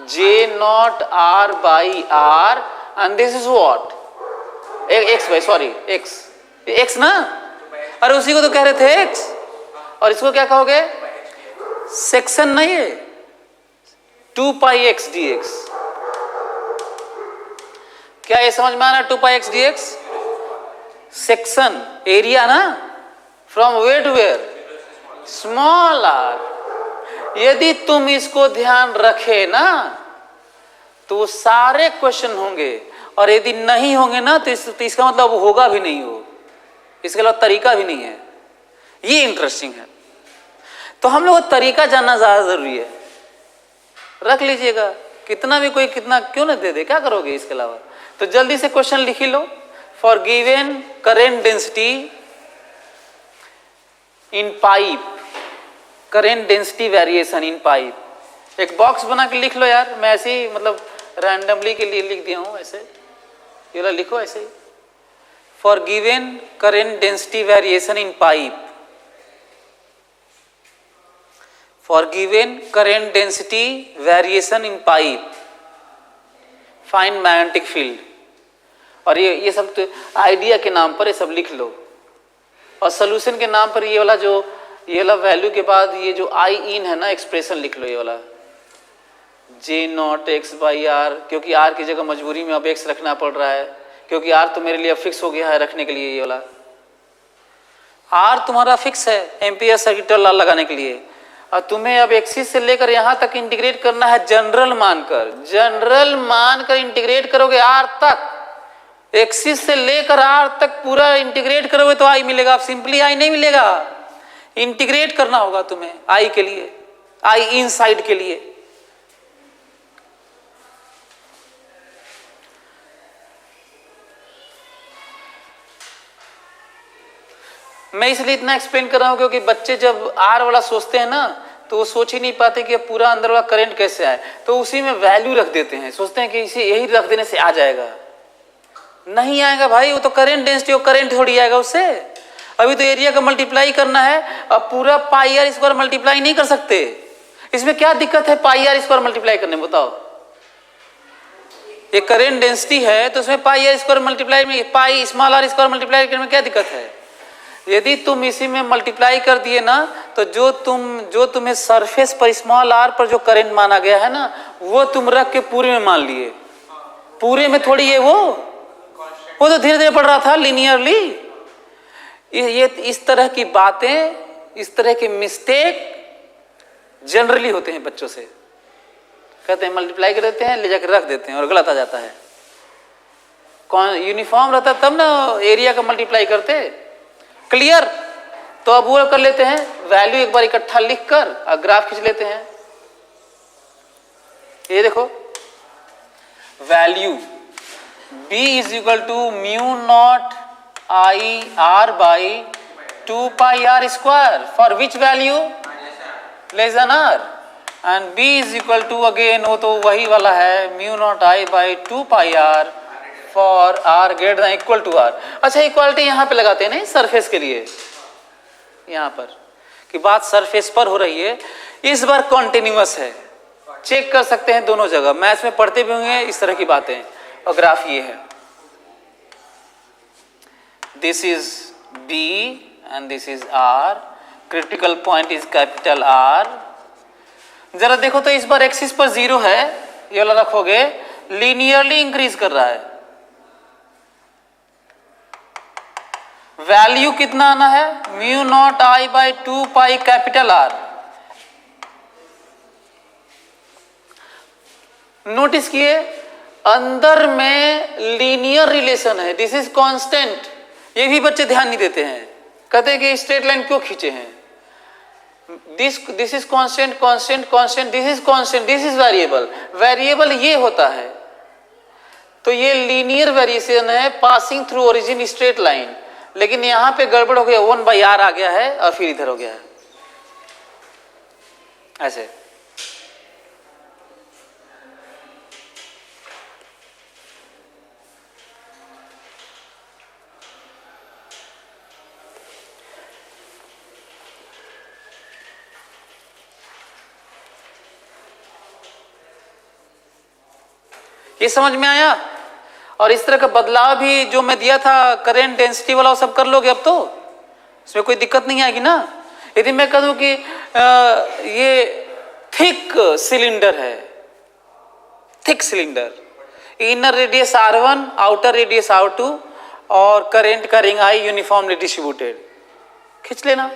Speaker 1: J naught R by R, and this is what x भाई, सॉरी एक्स, एक्स ना, अरे उसी को तो कह रहे थे एक्स, और इसको क्या कहोगे, सेक्शन नहीं है, 2 पाई एक्स डी एक्स। क्या ये समझ में आ रहा है, 2 pi x D x section area ना, from where to where, small R. यदि तुम इसको ध्यान रखे ना तो सारे क्वेश्चन होंगे, और यदि नहीं होंगे ना तो इसका मतलब होगा भी नहीं, हो इसके अलावा तरीका भी नहीं है। ये इंटरेस्टिंग है। तो हम लोग तरीका जानना ज्यादा जरूरी है, रख लीजिएगा, कितना भी कोई कितना क्यों ना दे दे, क्या करोगे इसके अलावा। तो जल्दी से क्वेश्चन लिख ही लो। For given current density in pipe, current density variation in pipe, एक बॉक्स बना के लिख लो यार। मैं ऐसे ही मतलब रैंडमली के लिए लिख दिया हूं, ऐसे ये वाला लिखो ऐसे ही। For given current density variation in pipe, for given current density variation in pipe find magnetic field। और ये सब तो आइडिया के नाम पर ये सब लिख लो, और सोल्यूशन के नाम पर ये वाला जो ये वाला वैल्यू के बाद ये जो आई इन है ना एक्सप्रेशन लिख लो, ये वाला जे नॉट एक्स बाई आर, क्योंकि आर की जगह मजबूरी में अब एक्स रखना पड़ रहा है, क्योंकि आर तो मेरे लिए फिक्स हो गया है रखने के लिए। ये वाला आर तुम्हारा फिक्स है एम्पियर सर्किट लॉ लगाने के लिए, और तुम्हें अब एक्सिस से लेकर यहां तक इंटीग्रेट करना है जनरल मानकर, जनरल मानकर इंटीग्रेट करोगे आर तक, एक्सिस से लेकर आर तक पूरा इंटीग्रेट करोगे तो आई मिलेगा। अब सिंपली आई नहीं मिलेगा, इंटीग्रेट करना होगा तुम्हें आई के लिए, आई इन साइड के लिए। मैं इसलिए इतना एक्सप्लेन कर रहा हूं क्योंकि बच्चे जब आर वाला सोचते हैं ना तो वो सोच ही नहीं पाते कि पूरा अंदर वाला करंट कैसे आए, तो उसी में वैल्यू रख देते हैं, सोचते हैं कि इसे यही रख देने से आ जाएगा। नहीं आएगा भाई, वो तो करंट डेंसिटी और करंट थोड़ी आएगा उससे। अभी तो एरिया का मल्टीप्लाई करना है, अब पूरा पाई आर स्क्वायर मल्टीप्लाई नहीं कर सकते। इसमें क्या दिक्कत है पाई आर स्क्वायर मल्टीप्लाई करने में, बताओ। ये करंट डेंसिटी है तो उसमें पाई आर स्क्वायर मल्टीप्लाई में pi small R square multiply करने में क्या दिक्कत है। यदि तुम इसी में मल्टीप्लाई कर दिए ना तो जो तुम्हें सरफेस पर स्मॉल आर पर जो करंट माना गया है ना वो तुम रख के पूरे में मान लिए, पूरे में थोड़ी है वो तो धीरे धीरे बढ़ रहा था लीनियरली। ये इस तरह की बातें, इस तरह के मिस्टेक जनरली होते हैं बच्चों से। कहते हैं मल्टीप्लाई कर देते हैं, ले जाकर रख देते हैं और गलत आ जाता है। कौन यूनिफॉर्म रहता तब ना एरिया का मल्टीप्लाई करते। क्लियर? तो अब वो कर लेते हैं, वैल्यू एक बार इकट्ठा लिखकर और ग्राफ खींच लेते हैं। ये देखो value B is equal to mu not I R by 2 pi R square for which value less than R, and B is equal to again वो तो वही वाला है mu not I by 2 pi R for R greater than equal to R. अच्छा इक्वालिटी यहाँ पे लगाते हैं नहीं सरफेस के लिए, यहाँ पर कि बात सरफेस पर हो रही है, इस बार कॉन्टिन्यूअस है, चेक कर सकते हैं दोनों जगह, मैथ्स में पढ़ते भी होंगे इस तरह की बातें। और ग्राफ ये है, this is B and this is R, critical point is capital R। जरा देखो तो इस बार एक्सिस पर 0 है, ये वाला रखोगे लीनियरली इंक्रीज कर रहा है। वैल्यू कितना आना है mu not I by 2 pi capital R। Notice किए अंदर में लीनियर रिलेशन है, दिस इज कांस्टेंट। ये भी बच्चे ध्यान नहीं देते हैं, कहते हैं कि स्ट्रेट लाइन क्यों खींचे हैं। This is constant constant constant, this is constant, this is variable. Variable ये होता है, तो ये लीनियर वेरिएशन है passing through origin straight line. लेकिन यहां पे गड़बड़ हो गया, 1 बाई आर आ गया है और फिर इधर हो गया है ऐसे। ये समझ में आया? और इस तरह का बदलाव भी जो मैं दिया था करंट डेंसिटी वाला, वो सब कर लोगे अब तो, इसमें कोई दिक्कत नहीं आएगी ना। यदि मैं कह दूं कि ये थिक सिलेंडर है, thick cylinder, inner radius R1, outer radius R2 और करंट का रिंग आई यूनिफॉर्मली डिस्ट्रीब्यूटेड, खींच लेना।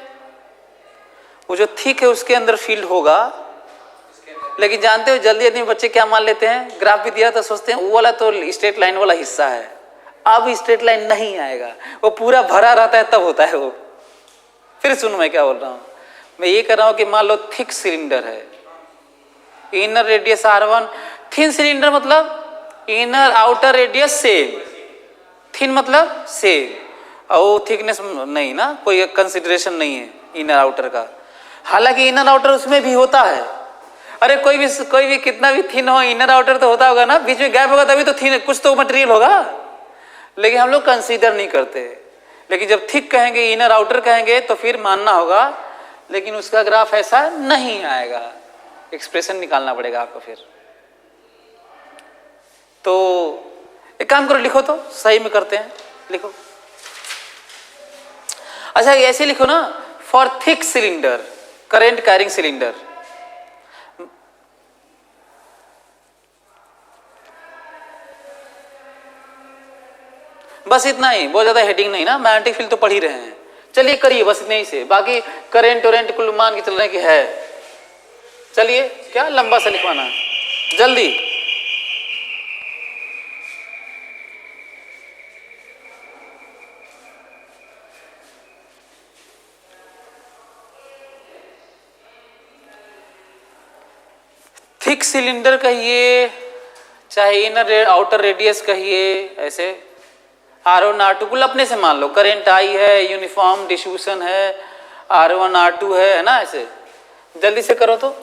Speaker 1: वो जो थिक है उसके अंदर फील्ड होगा, लेकिन जानते हो जल्दी जल्दी बच्चे क्या मान लेते हैं, ग्राफ भी दिया तो सोचते हैं वो वाला तो स्ट्रेट लाइन वाला हिस्सा है। अब स्ट्रेट लाइन नहीं आएगा, वो पूरा भरा रहता है तब होता है वो। फिर सुनो मैं क्या बोल रहा हूँ, मैं ये कर रहा हूँ कि मान लो थिक सिलेंडर है, inner radius R1, thin cylinder मतलब inner outer radius same, thin मतलब सेम, और वो थिकनेस नहीं ना, कोई कंसिडरेशन नहीं है इनर आउटर का। हालांकि इनर आउटर उसमें भी होता है, अरे कोई भी कितना भी थिन हो, इनर आउटर तो होता होगा ना, बीच में गैप होगा तभी तो थिन, कुछ तो मटेरियल होगा, लेकिन हम लोग कंसीडर नहीं करते। लेकिन जब थिक कहेंगे, इनर आउटर कहेंगे तो फिर मानना होगा, लेकिन उसका ग्राफ ऐसा नहीं आएगा, एक्सप्रेशन निकालना पड़ेगा आपको फिर। तो एक काम करो, लिखो तो सही में करते हैं, लिखो। अच्छा ऐसे लिखो ना, for thick cylinder current carrying cylinder, बस इतना ही, बहुत ज्यादा हेडिंग नहीं ना, मैग्नेटिक फील्ड तो पढ़ ही रहे हैं। चलिए करिए बस इतने ही से, बाकी करंट वरेंट कुल मान के चल रहे कि है। चलिए क्या लंबा सा लिखवाना है, जल्दी। थिक सिलेंडर कहिए, चाहे इनर आउटर रेडियस कहिए, ऐसे R1 R2 कुल अपने से मान लो, करंट I है, यूनिफॉर्म डिस्ट्रीब्यूशन है, R1 R2 है ना, ऐसे जल्दी से करो तो।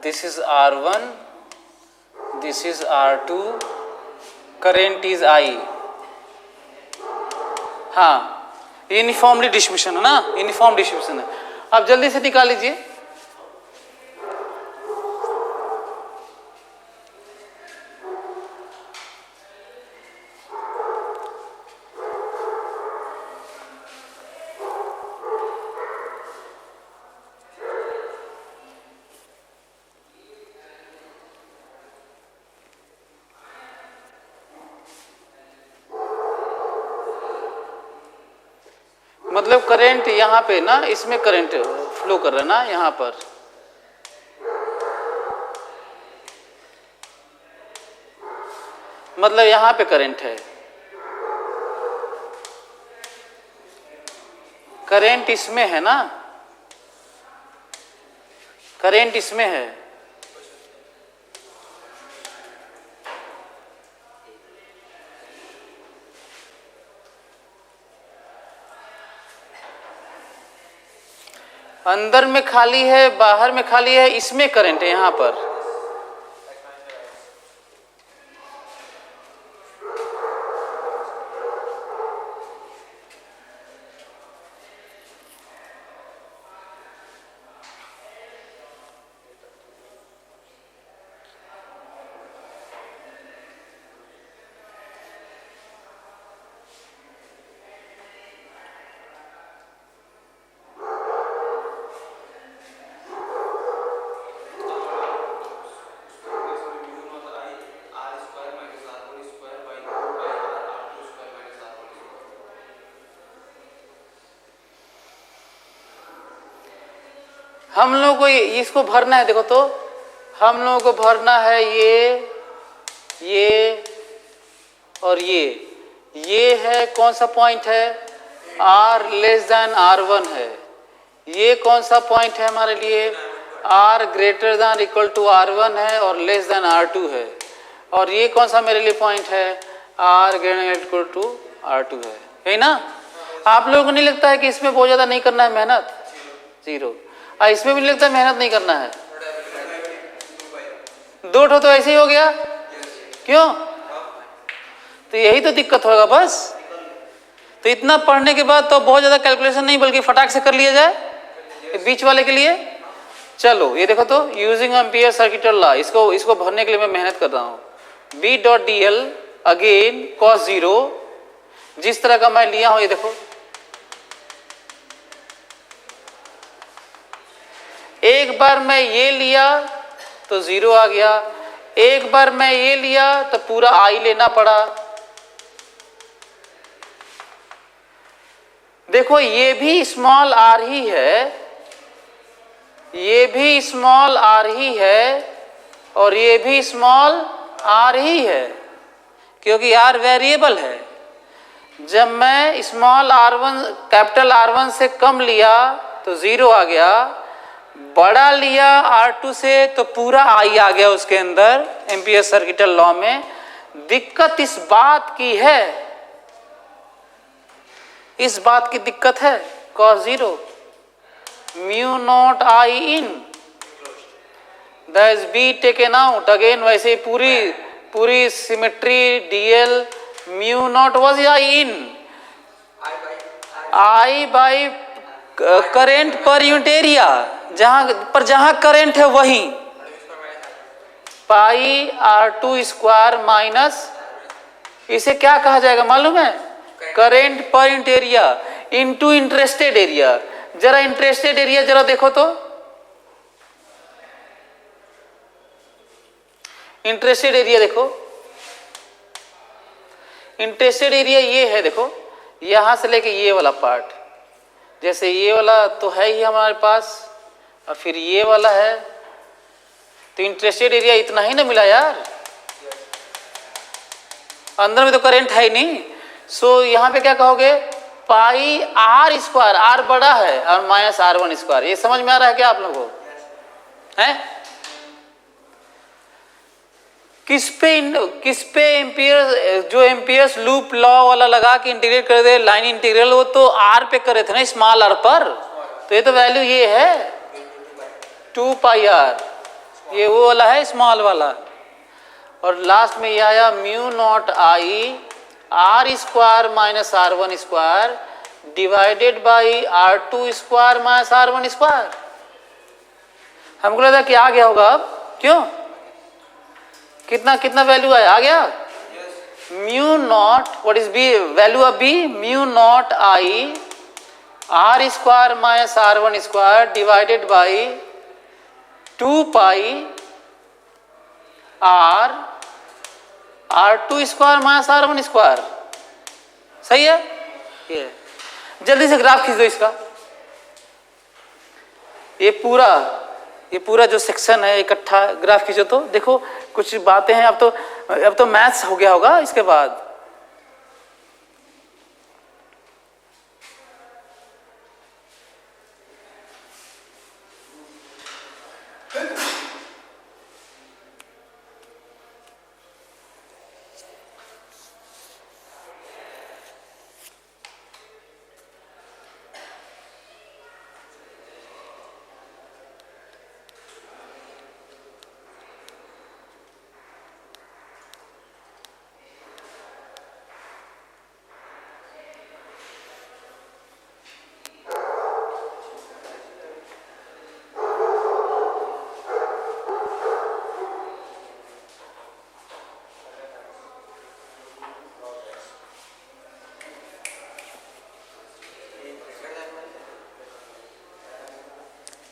Speaker 1: This is R1, this is R2, current is I। हाँ यूनिफॉर्मली डिस्ट्रीब्यूशन है ना, यूनिफॉर्म डिस्ट्रीब्यूशन है। आप जल्दी से निकाल लीजिए। मतलब करंट यहाँ पे ना, इसमें करंट फ्लो कर रहा है ना यहाँ पर, मतलब यहाँ पे करंट है, करंट इसमें है ना, करंट इसमें है। अंदर में खाली है, बाहर में खाली है, इसमें करंट है यहाँ पर। हम लोगों को इसको भरना है, देखो तो हम लोगों को भरना है ये और ये है कौन सा पॉइंट है, R लेस देन R1 है। ये कौन सा पॉइंट है हमारे लिए, R greater than equal to R1 है और लेस देन R2 है। और ये कौन सा मेरे लिए पॉइंट है, r greater than equal to r2 है ना। आप लोगों को नहीं लगता है कि इसमें बहुत ज़्यादा नहीं करना है मेहनत, 0, और इसमें भी नहीं लगता है मेहनत नहीं करना है, 2 ठो तो ऐसे ही हो गया, क्यों, तो यही तो दिक्कत होगा बस। तो इतना पढ़ने के बाद तो बहुत ज़्यादा कैलकुलेशन नहीं, बल्कि फटाक से कर लिया जाए बीच वाले के लिए। चलो ये देखो तो, यूजिंग एम्पियर सर्किट लॉ, इसको भरने के लिए मैं मेहनत कर रहा हूँ। B dot D L again cos 0, जिस तरह का मैं लिया हूं, ये देखो, एक बार मैं ये लिया तो 0 आ गया, एक बार मैं ये लिया तो पूरा I लेना पड़ा। देखो ये भी स्मॉल r ही है, ये भी स्मॉल r ही है, और ये भी स्मॉल r ही है, क्योंकि r वेरिएबल है। जब मैं स्मॉल r1 कैपिटल R1 से कम लिया तो 0 आ गया, बड़ा लिया R2 से तो पूरा I आ गया उसके अंदर एम्पियर सर्किटल लॉ में। दिक्कत इस बात की है, इस बात की दिक्कत है, cos 0 mu naught I in that is B taken out again. वैसे पूरी symmetry DL mu naught was I in I by current पर यूनिट एरिया, जहां करेंट है वहीं पाई R2 स्क्वायर माइनस, इसे क्या कहा जाएगा मालूम है, करेंट पर unit area into interested area. जरा इंटरेस्टेड एरिया जरा देखो तो, इंटरेस्टेड एरिया देखो, इंटरेस्टेड एरिया ये है, देखो यहां से लेके ये वाला पार्ट, जैसे ये वाला तो है ही हमारे पास, और फिर ये वाला है, तो इंटरेस्टेड एरिया इतना ही ना मिला यार, अंदर में तो करंट है ही नहीं। सो यहां पे क्या कहोगे, पाई R स्क्वायर, R बड़ा है, और माइनस R1 स्क्वायर। ये समझ में आ रहा है क्या आप लोगों को, है? किस पे एम्पियर, जो एम्पियर्स लूप लॉ वाला लगा के इंटीग्रेट कर दे लाइन इंटीग्रल, वो तो R पे करे थे ना, स्मॉल r पर। तो ये तो वैल्यू ये है 2 पाई r, ये वो वाला है स्मॉल वाला। और लास्ट में ये आया mu naught I R square minus R1 square divided by R2 square minus R1 square. हमको लगा कि आ गया होगा अब, क्यों, कितना वैल्यू आया, आ गया mu naught, what is B value of B, mu naught I R square minus R1 square divided by 2 pi R2 square minus R1 square. सही है? ये जल्दी से ग्राफ खींच दो इसका, ये पूरा जो सेक्शन है इकट्ठा ग्राफ खींचो तो देखो कुछ बातें हैं। अब तो मैथ्स हो गया होगा इसके बाद।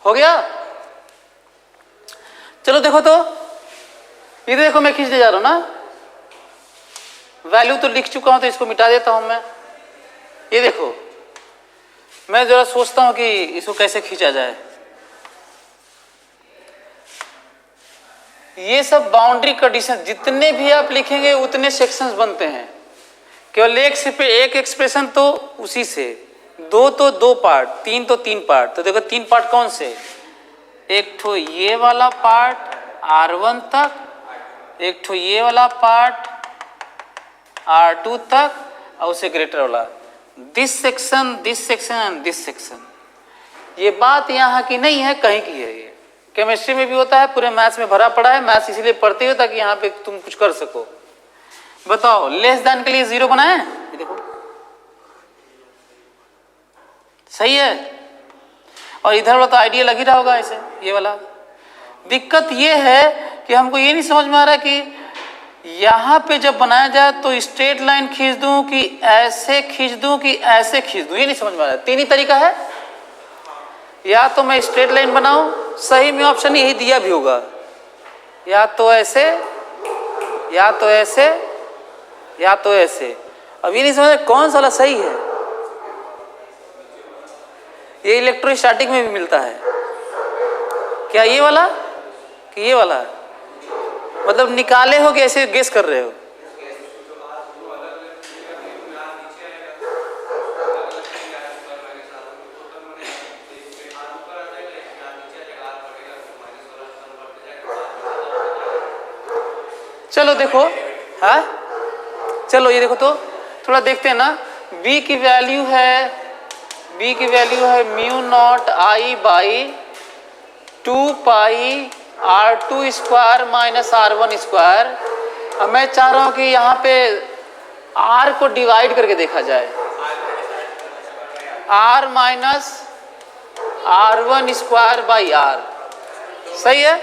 Speaker 1: हो गया? चलो देखो तो, ये देखो मैं खींचते जा रहा हूं ना, वैल्यू तो लिख चुका हूं तो इसको मिटा देता हूं मैं। ये देखो मैं जरा सोचता हूं कि इसको कैसे खींचा जाए। ये सब बाउंड्री कंडीशन जितने भी आप लिखेंगे उतने सेक्शंस बनते हैं, केवल एक एक्सप्रेशन तो उसी से, 2 तो 2 पार्ट, 3 तो 3 पार्ट। तो देखो 3 पार्ट कौन से, एक तो ये वाला पार्ट R1 तक, एक ठो ये वाला पार्ट R2 तक और उससे ग्रेटर वाला, this section and this section. ये बात यहाँ की नहीं है, कहीं की है। ये केमिस्ट्री में भी होता है, पूरे मैथ्स में भरा पड़ा है। मैथ्स इसलिए पढ़ते हो ताकि यहाँ पे तुम कुछ कर सको। बताओ, लेस देन के लिए 0 बनाए, ये देखो सही है। और इधर वाला तो आइडिया लग ही रहा होगा ऐसे, ये वाला। दिक्कत ये है कि हमको ये नहीं समझ में आ रहा कि यहाँ पे जब बनाया जाए तो स्ट्रेट लाइन खींच दूं कि ऐसे खींच दूं कि ऐसे खींच दूं, ये नहीं समझ में आ रहा। तीन ही तरीका है, या तो मैं स्ट्रेट लाइन बनाऊं, सही में ऑप्शन यही दिया भी होगा, या तो ऐसे, या तो ऐसे, या तो ऐसे। अब ये नहीं समझ कौन सा वाला सही है। ये इलेक्ट्रोस्टैटिक में भी मिलता है क्या, ये वाला कि ये वाला? मतलब निकाले हो कि ऐसे गेस कर रहे हो? चलो देखो, हाँ चलो ये देखो तो थोड़ा देखते हैं ना। b की वैल्यू है mu not I by 2 pi R2 square minus R1 square. अब मैं चाह रहा हूं कि यहाँ पे R को डिवाइड करके देखा जाए, R minus R1 square by R। सही है?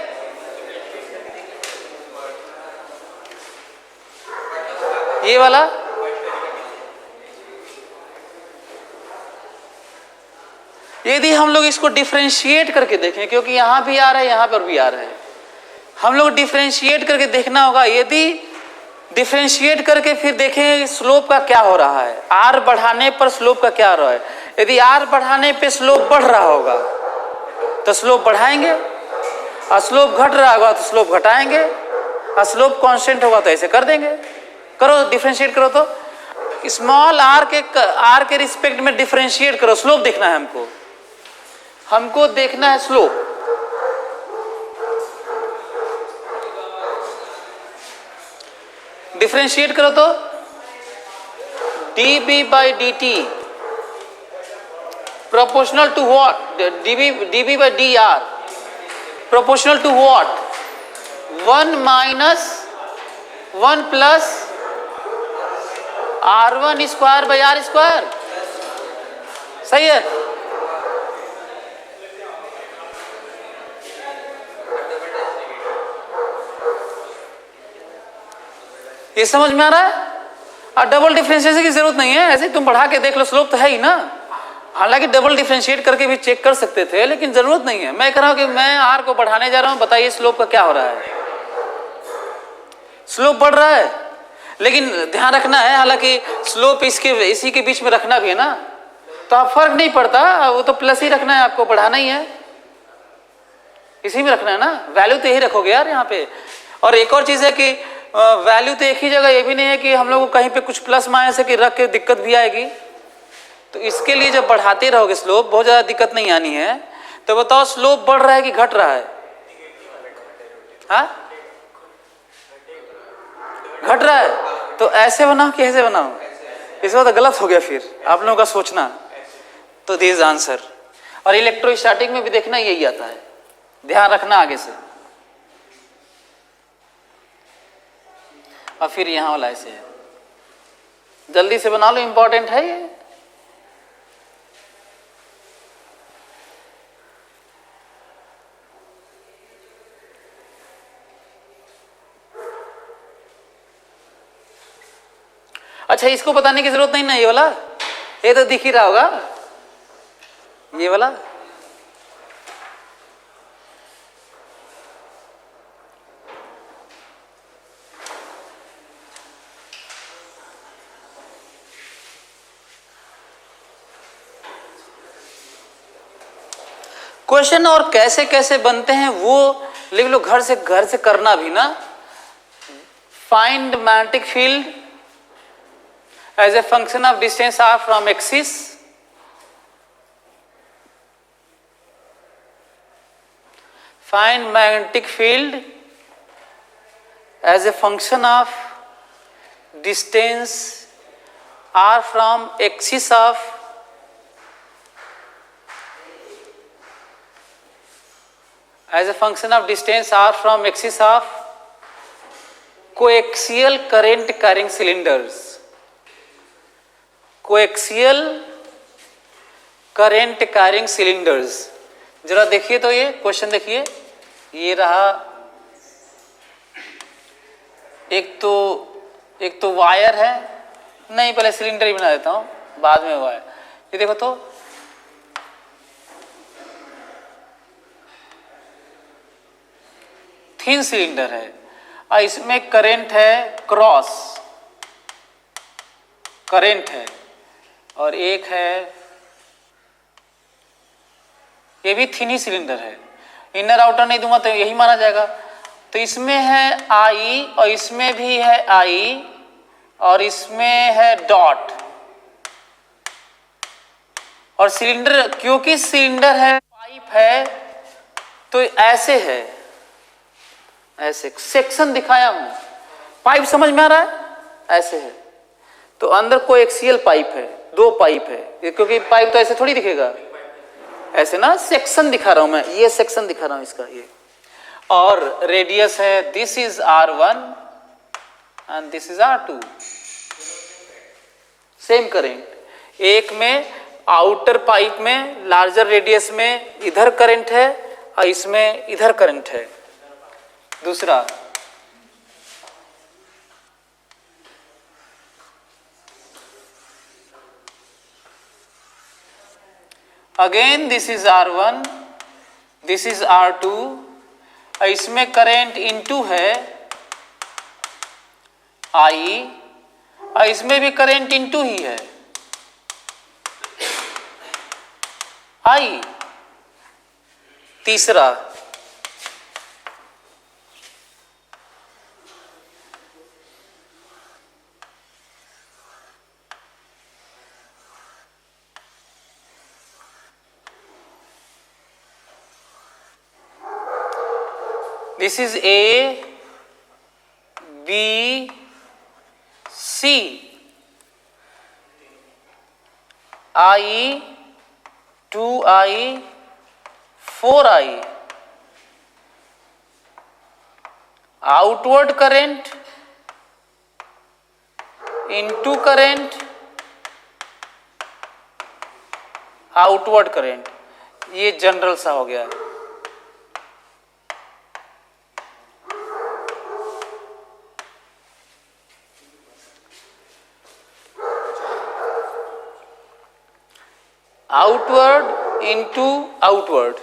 Speaker 1: ये वाला यदि हम लोग इसको डिफरेंशिएट करके देखें, क्योंकि यहाँ भी आ रहा है यहाँ पर भी आ रहा है, हम लोग डिफरेंशिएट करके देखना होगा। यदि डिफरेंशिएट करके फिर देखें स्लोप का क्या हो रहा है, R बढ़ाने पर स्लोप का क्या हो रहा है। यदि R बढ़ाने पे स्लोप बढ़ रहा होगा तो स्लोप बढ़ाएंगे, और स्लोप घट रहा होगा तो स्लोप घटाएंगे, और स्लोप कांस्टेंट होगा तो ऐसे कर देंगे। करो डिफरेंशिएट करो तो स्मॉल r के रिस्पेक्ट में डिफरेंशिएट करो। स्लोप देखना है हमको देखना है स्लोप। डिफरेंशिएट करो तो dB by dt proportional to what, dB by dr proportional to what, 1 minus 1 plus R1 square by R square. सही है? ये समझ में आ रहा है? और डबल डिफरेंशिएशन की जरूरत नहीं है, ऐसे तुम बढ़ा के देख लो, स्लोप तो है ही ना। हालांकि डबल डिफरेंशिएट करके भी चेक कर सकते थे, लेकिन जरूरत नहीं है। मैं कह रहा हूं कि मैं R को बढ़ाने जा रहा हूं, बताइए स्लोप का क्या हो रहा है। स्लोप बढ़ रहा है, लेकिन ध्यान रखना है, हालांकि स्लोप इसी के बीच में रखना भी है ना, तो आप फर्क नहीं पड़ता, वो तो प्लस ही रखना है, आपको बढ़ाना ही है, इसी में रखना है ना। वैल्यू तो यही रखोगे यार यहाँ पे। और एक और चीज है कि वैल्यू तो एक ही जगह, ये भी नहीं है कि हम लोग को कहीं पे कुछ प्लस माइनस है कि रख के दिक्कत भी आएगी। तो इसके लिए जब बढ़ाते रहोगे स्लोप, बहुत ज्यादा दिक्कत नहीं आनी है। तो बताओ स्लोप बढ़ रहा है कि घट रहा है? हाँ, घट रहा है। तो ऐसे बनाओ कि ऐसे बनाओ? इस बार तो गलत हो गया फिर आप लोगों का सोचना। तो दिस आंसर। और इलेक्ट्रोस्टैटिक में भी देखना यही आता है, ध्यान रखना आगे से। और फिर यहां वाला ऐसे है, जल्दी से बना लो, इंपॉर्टेंट है ये। अच्छा, इसको बताने की जरूरत नहीं ना, ये वाला ये तो दिख ही रहा होगा, ये वाला। क्वेश्चन और कैसे कैसे बनते हैं वो लिख लो, घर से करना भी ना। Find magnetic field as a function of distance r from axis, find magnetic field as a function of distance r from axis of coaxial current carrying cylinders. Coaxial current carrying cylinders, जरा देखिए तो ये क्वेश्चन देखिए, ये रहा एक तो वायर है, नहीं पहले सिलेंडर ही बना देता हूं बाद में वायर। ये देखो तो थिन सिलेंडर है और इसमें करंट है, क्रॉस करंट है, और एक है, ये भी थिन ही सिलेंडर है, इनर आउटर नहीं दूंगा तो यही माना जाएगा। तो इसमें है आई और इसमें भी है आई और इसमें है डॉट, और सिलेंडर क्योंकि सिलेंडर है पाइप है तो ऐसे है, ऐसे सेक्शन दिखाया हूं, पाइप समझ में आ रहा है, ऐसे है। तो अंदर कोएक्सियल पाइप है, दो पाइप है, क्योंकि पाइप तो ऐसे थोड़ी दिखेगा, ऐसे ना सेक्शन दिखा रहा हूं मैं, ये सेक्शन दिखा रहा हूं इसका ये, और रेडियस है, this is R1 and this is R2। Same current, एक में आउटर पाइप में लार्जर रेडियस में इधर करंट है और इसमें इधर करंट है। दूसरा again this is R1, this is R2, इसमें करंट इनटू है I और इसमें भी करंट इनटू ही है I। तीसरा this is A, B, C, I, 2I, 4I, outward current into current, outward current, ये जनरल सा हो गया। आउटवर्ड इनटू आउटवर्ड,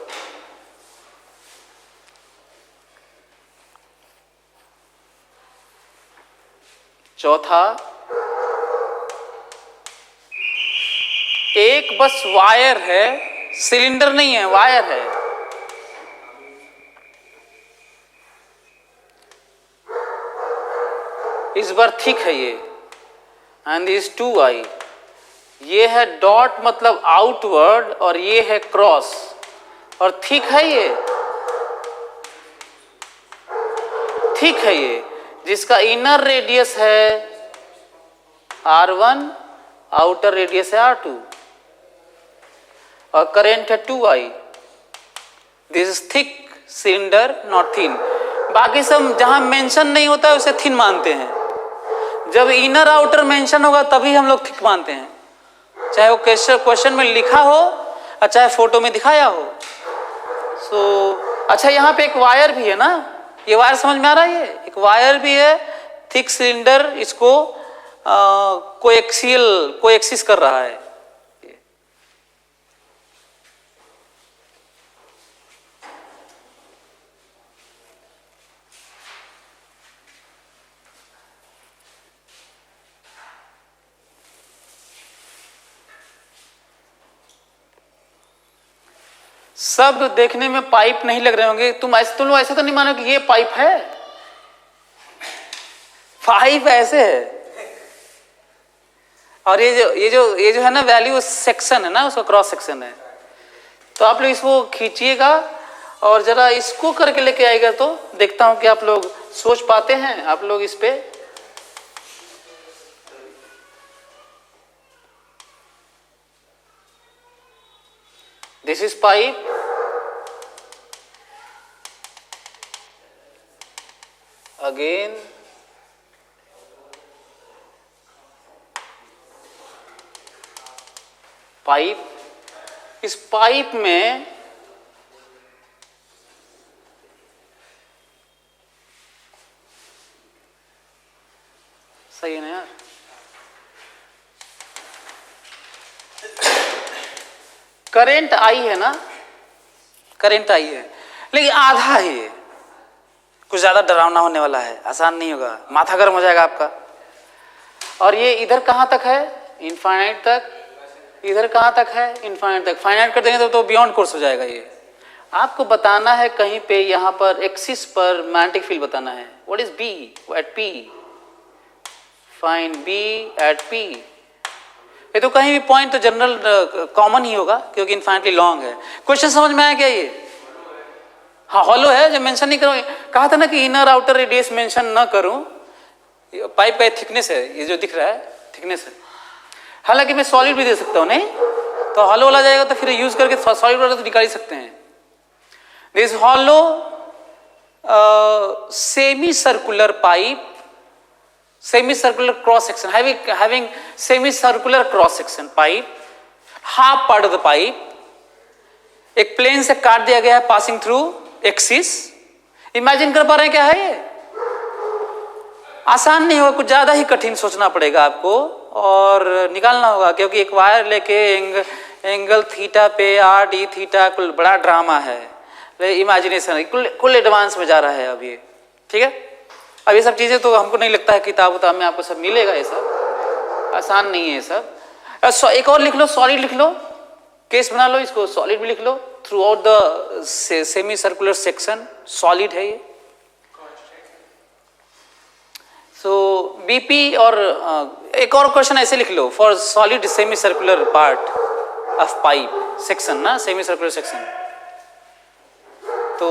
Speaker 1: चौथा एक बस वायर है, सिलेंडर नहीं है, वायर है, इस बार थिक है ये, एंड इज 2I, ये है डॉट मतलब आउटवर्ड और ये है क्रॉस, और थिक है ये, थिक है ये, जिसका इनर रेडियस है R1, आउटर रेडियस है R2, और करंट है 2I। This is thick cylinder, not thin. बाकी सब जहां मेंशन नहीं होता है उसे थिन मानते हैं, जब इनर आउटर मेंशन होगा तभी हम लोग थिक मानते हैं, चाहे वो क्वेश्चन में लिखा हो और चाहे फोटो में दिखाया हो। अच्छा यहाँ पे एक वायर भी है ना, ये वायर समझ में आ रहा है, ये एक वायर भी है, थिक सिलेंडर, इसको कोएक्सिस कर रहा है। सब देखने में पाइप नहीं लग रहे होंगे, तुम ऐसे तो नहीं मानो कि ये पाइप है, पाइप ऐसे है, और ये जो है ना वैल्यू सेक्शन है ना, उसका क्रॉस सेक्शन है। तो आप लोग इसको खींचिएगा और जरा इसको करके लेके आएगा तो देखता हूं कि आप लोग सोच पाते हैं आप लोग इस पे? This is pipe, again pipe, इस पाइप में सही है ना यार, करंट आई है ना, करंट आई है, लेकिन आधा है ये, कुछ ज्यादा डरावना होने वाला है, आसान नहीं होगा, माथा गर्म हो जाएगा आपका। और ये इधर कहां तक है? इनफाइनाइट तक। इधर कहां तक है? इनफाइनाइट तक। फाइनाइट कर देंगे तो बियॉन्ड कोर्स हो जाएगा ये। आपको बताना है कहीं पे यहां पर एक्सिस पर मैग्नेटिक फील्ड बताना है। What is B at P? Find B at P. ये तो कहीं भी पॉइंट तो जनरल कॉमन ही होगा क्योंकि इनफाइनाइटली लॉन्ग है। क्वेश्चन समझ में आया क्या ये? हाँ हॉलो है, जब मेंशन नहीं करूँ, कहा था ना कि इनर आउटर रेडियस मेंशन ना करूं। पाइप का थिकनेस है, ये जो दिख रहा है थिकनेस है। हालांकि मैं सॉलिड भी दे सकता हूं, नहीं तो हॉलो वाला जाएगा तो फिर यूज करके सॉलिड वाला तो निकाल ही सकते हैं। This hollow semi circular pipe, semi circular cross section, having semi circular cross section pipe, half part of the pipe एक प्लेन से काट दिया गया है पासिंग थ्रू एक्सिस। इमेजिन कर पा रहे हैं क्या है ये? आसान नहीं होगा, कुछ ज्यादा ही कठिन सोचना पड़ेगा आपको और निकालना होगा, क्योंकि एक वायर लेके एंगल थीटा पे आर डी थीटा, कुल बड़ा ड्रामा है, इमेजिनेशन कुल एडवांस में जा रहा है अब ये। ठीक है, अब ये सब चीजें तो हमको नहीं लगता है किताब उताब में आपको सब मिलेगा, ये सब आसान नहीं है ये सब। एक और लिख लो, सॉलिड लिख लो, केस बना लो इसको, सॉलिड भी लिख लो। Throughout the semi circular section solid है ये। सो बीपी और एक और क्वेश्चन ऐसे लिख लो, for solid semi circular part of pipe section ना, सेमी सर्कुलर सेक्शन। तो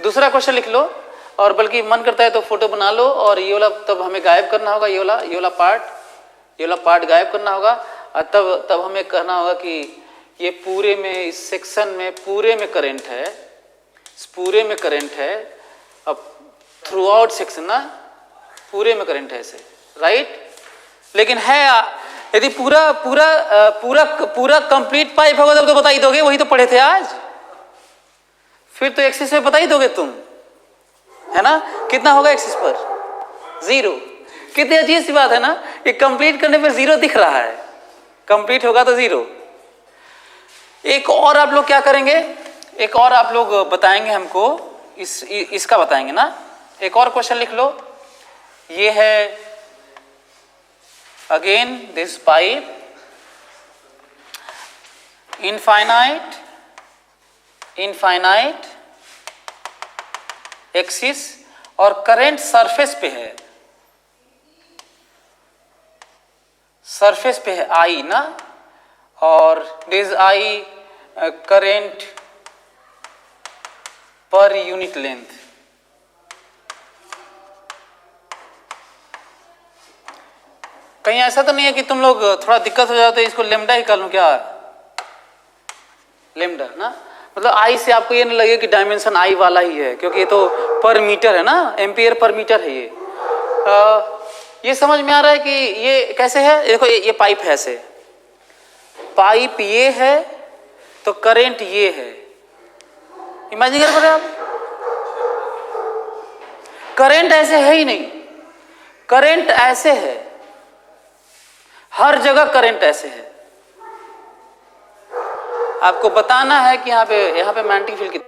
Speaker 1: दूसरा क्वेश्चन लिख लो, और बल्कि मन करता है तो फोटो बना लो, और ये वाला तब हमें गायब करना होगा, ये वाला पार्ट गायब करना होगा, और तब हमें कहना होगा कि ये पूरे में, इस सेक्शन में पूरे में करंट है, इस पूरे में करंट है, अब थ्रू आउट सेक्शन ना पूरे में करंट है ऐसे, राइट। लेकिन है यदि पूरा कंप्लीट पाइप होगा तब तो बता ही दोगे, वही तो पढ़े थे आज। फिर तो एक्सिस में बता ही दोगे तुम, है ना। कितना होगा एक्सिस पर? 0। कितनी अजीब सी बात है ना, ये कंप्लीट करने पर 0 दिख रहा है, कंप्लीट होगा तो 0। एक और आप लोग क्या करेंगे, एक और आप लोग बताएंगे हमको, इसका बताएंगे ना। एक और क्वेश्चन लिख लो, ये है again this pipe, infinite axis और करंट सरफेस पे है, सरफेस पे है आई ना, और this I current per unit length. कहीं ऐसा तो नहीं है कि तुम लोग थोड़ा दिक्कत हो जाते, इसको लेमडा ही कर लूं क्या? लेमडा ना, मतलब आई से आपको ये नहीं लगे कि डायमेंशन आई वाला ही है, क्योंकि ये तो पर मीटर है ना, एम्पियर पर मीटर है ये। ये समझ में आ रहा है कि ये कैसे है? देखो ये पाइप है ऐसे, पाइप ये है तो करंट ये है। इमेजिन कर पा रहे आप, करंट ऐसे है ही नहीं, करंट ऐसे है, हर जगह करंट ऐसे है। आपको बताना है कि यहाँ पे मैग्नेटिक फील्ड कितना,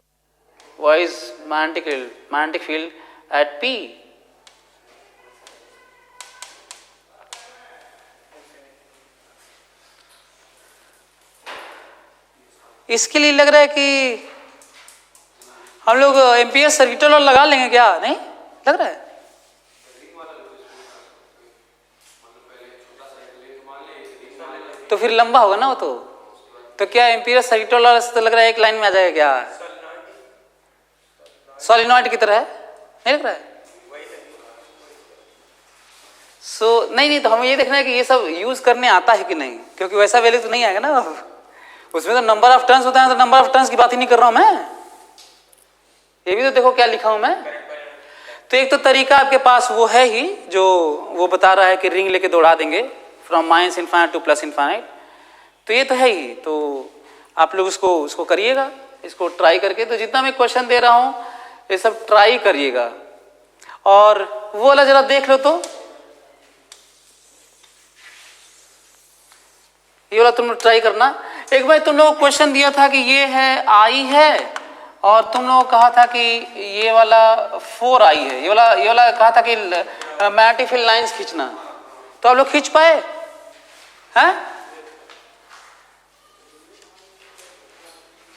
Speaker 1: what is magnetic field at P. इसके लिए लग रहा है कि हम लोग एम्पियर सर्किटल और लगा लेंगे क्या? नहीं लग रहा है, तो फिर लंबा होगा ना वो तो क्या एम्पियर सर्किटल वाला से तो लग रहा है एक लाइन में आ जाएगा क्या? सोलिनॉइड की तरह है नहीं लग रहा है? नहीं, तो हमें ये देखना है कि ये सब यूज करने आता है कि नहीं, क्योंकि वैसा वैल्यू तो नहीं आएगा ना, उसमें तो नंबर ऑफ टर्न्स होता है, तो नंबर ऑफ टर्न्स की बात ही नहीं कर रहा हूं मैं। ये भी तो देखो क्या लिखा हूं मैं। तो एक तो तरीका आपके पास वो है ही, जो वो बता रहा है कि रिंग लेके दौड़ा देंगे from minus infinite two plus infinite, तो ये तो है ही। तो आप लोग उसको करिएगा, इसको ट्राई करके। तो जितना मैं क्वेश्चन दे रहा हूं ये सब ट्राई करिएगा। और वो वाला जरा देख लो, तो ये वाला तुम लोग ट्राई करना। एक बार तुम लोग क्वेश्चन दिया था कि ये है आई है, और तुम लोग कहा था कि ये वाला 4i है, ये वाला कहा था कि मैटिफिल लाइंस खींचना, तो आप लोग खींच पाए हैं?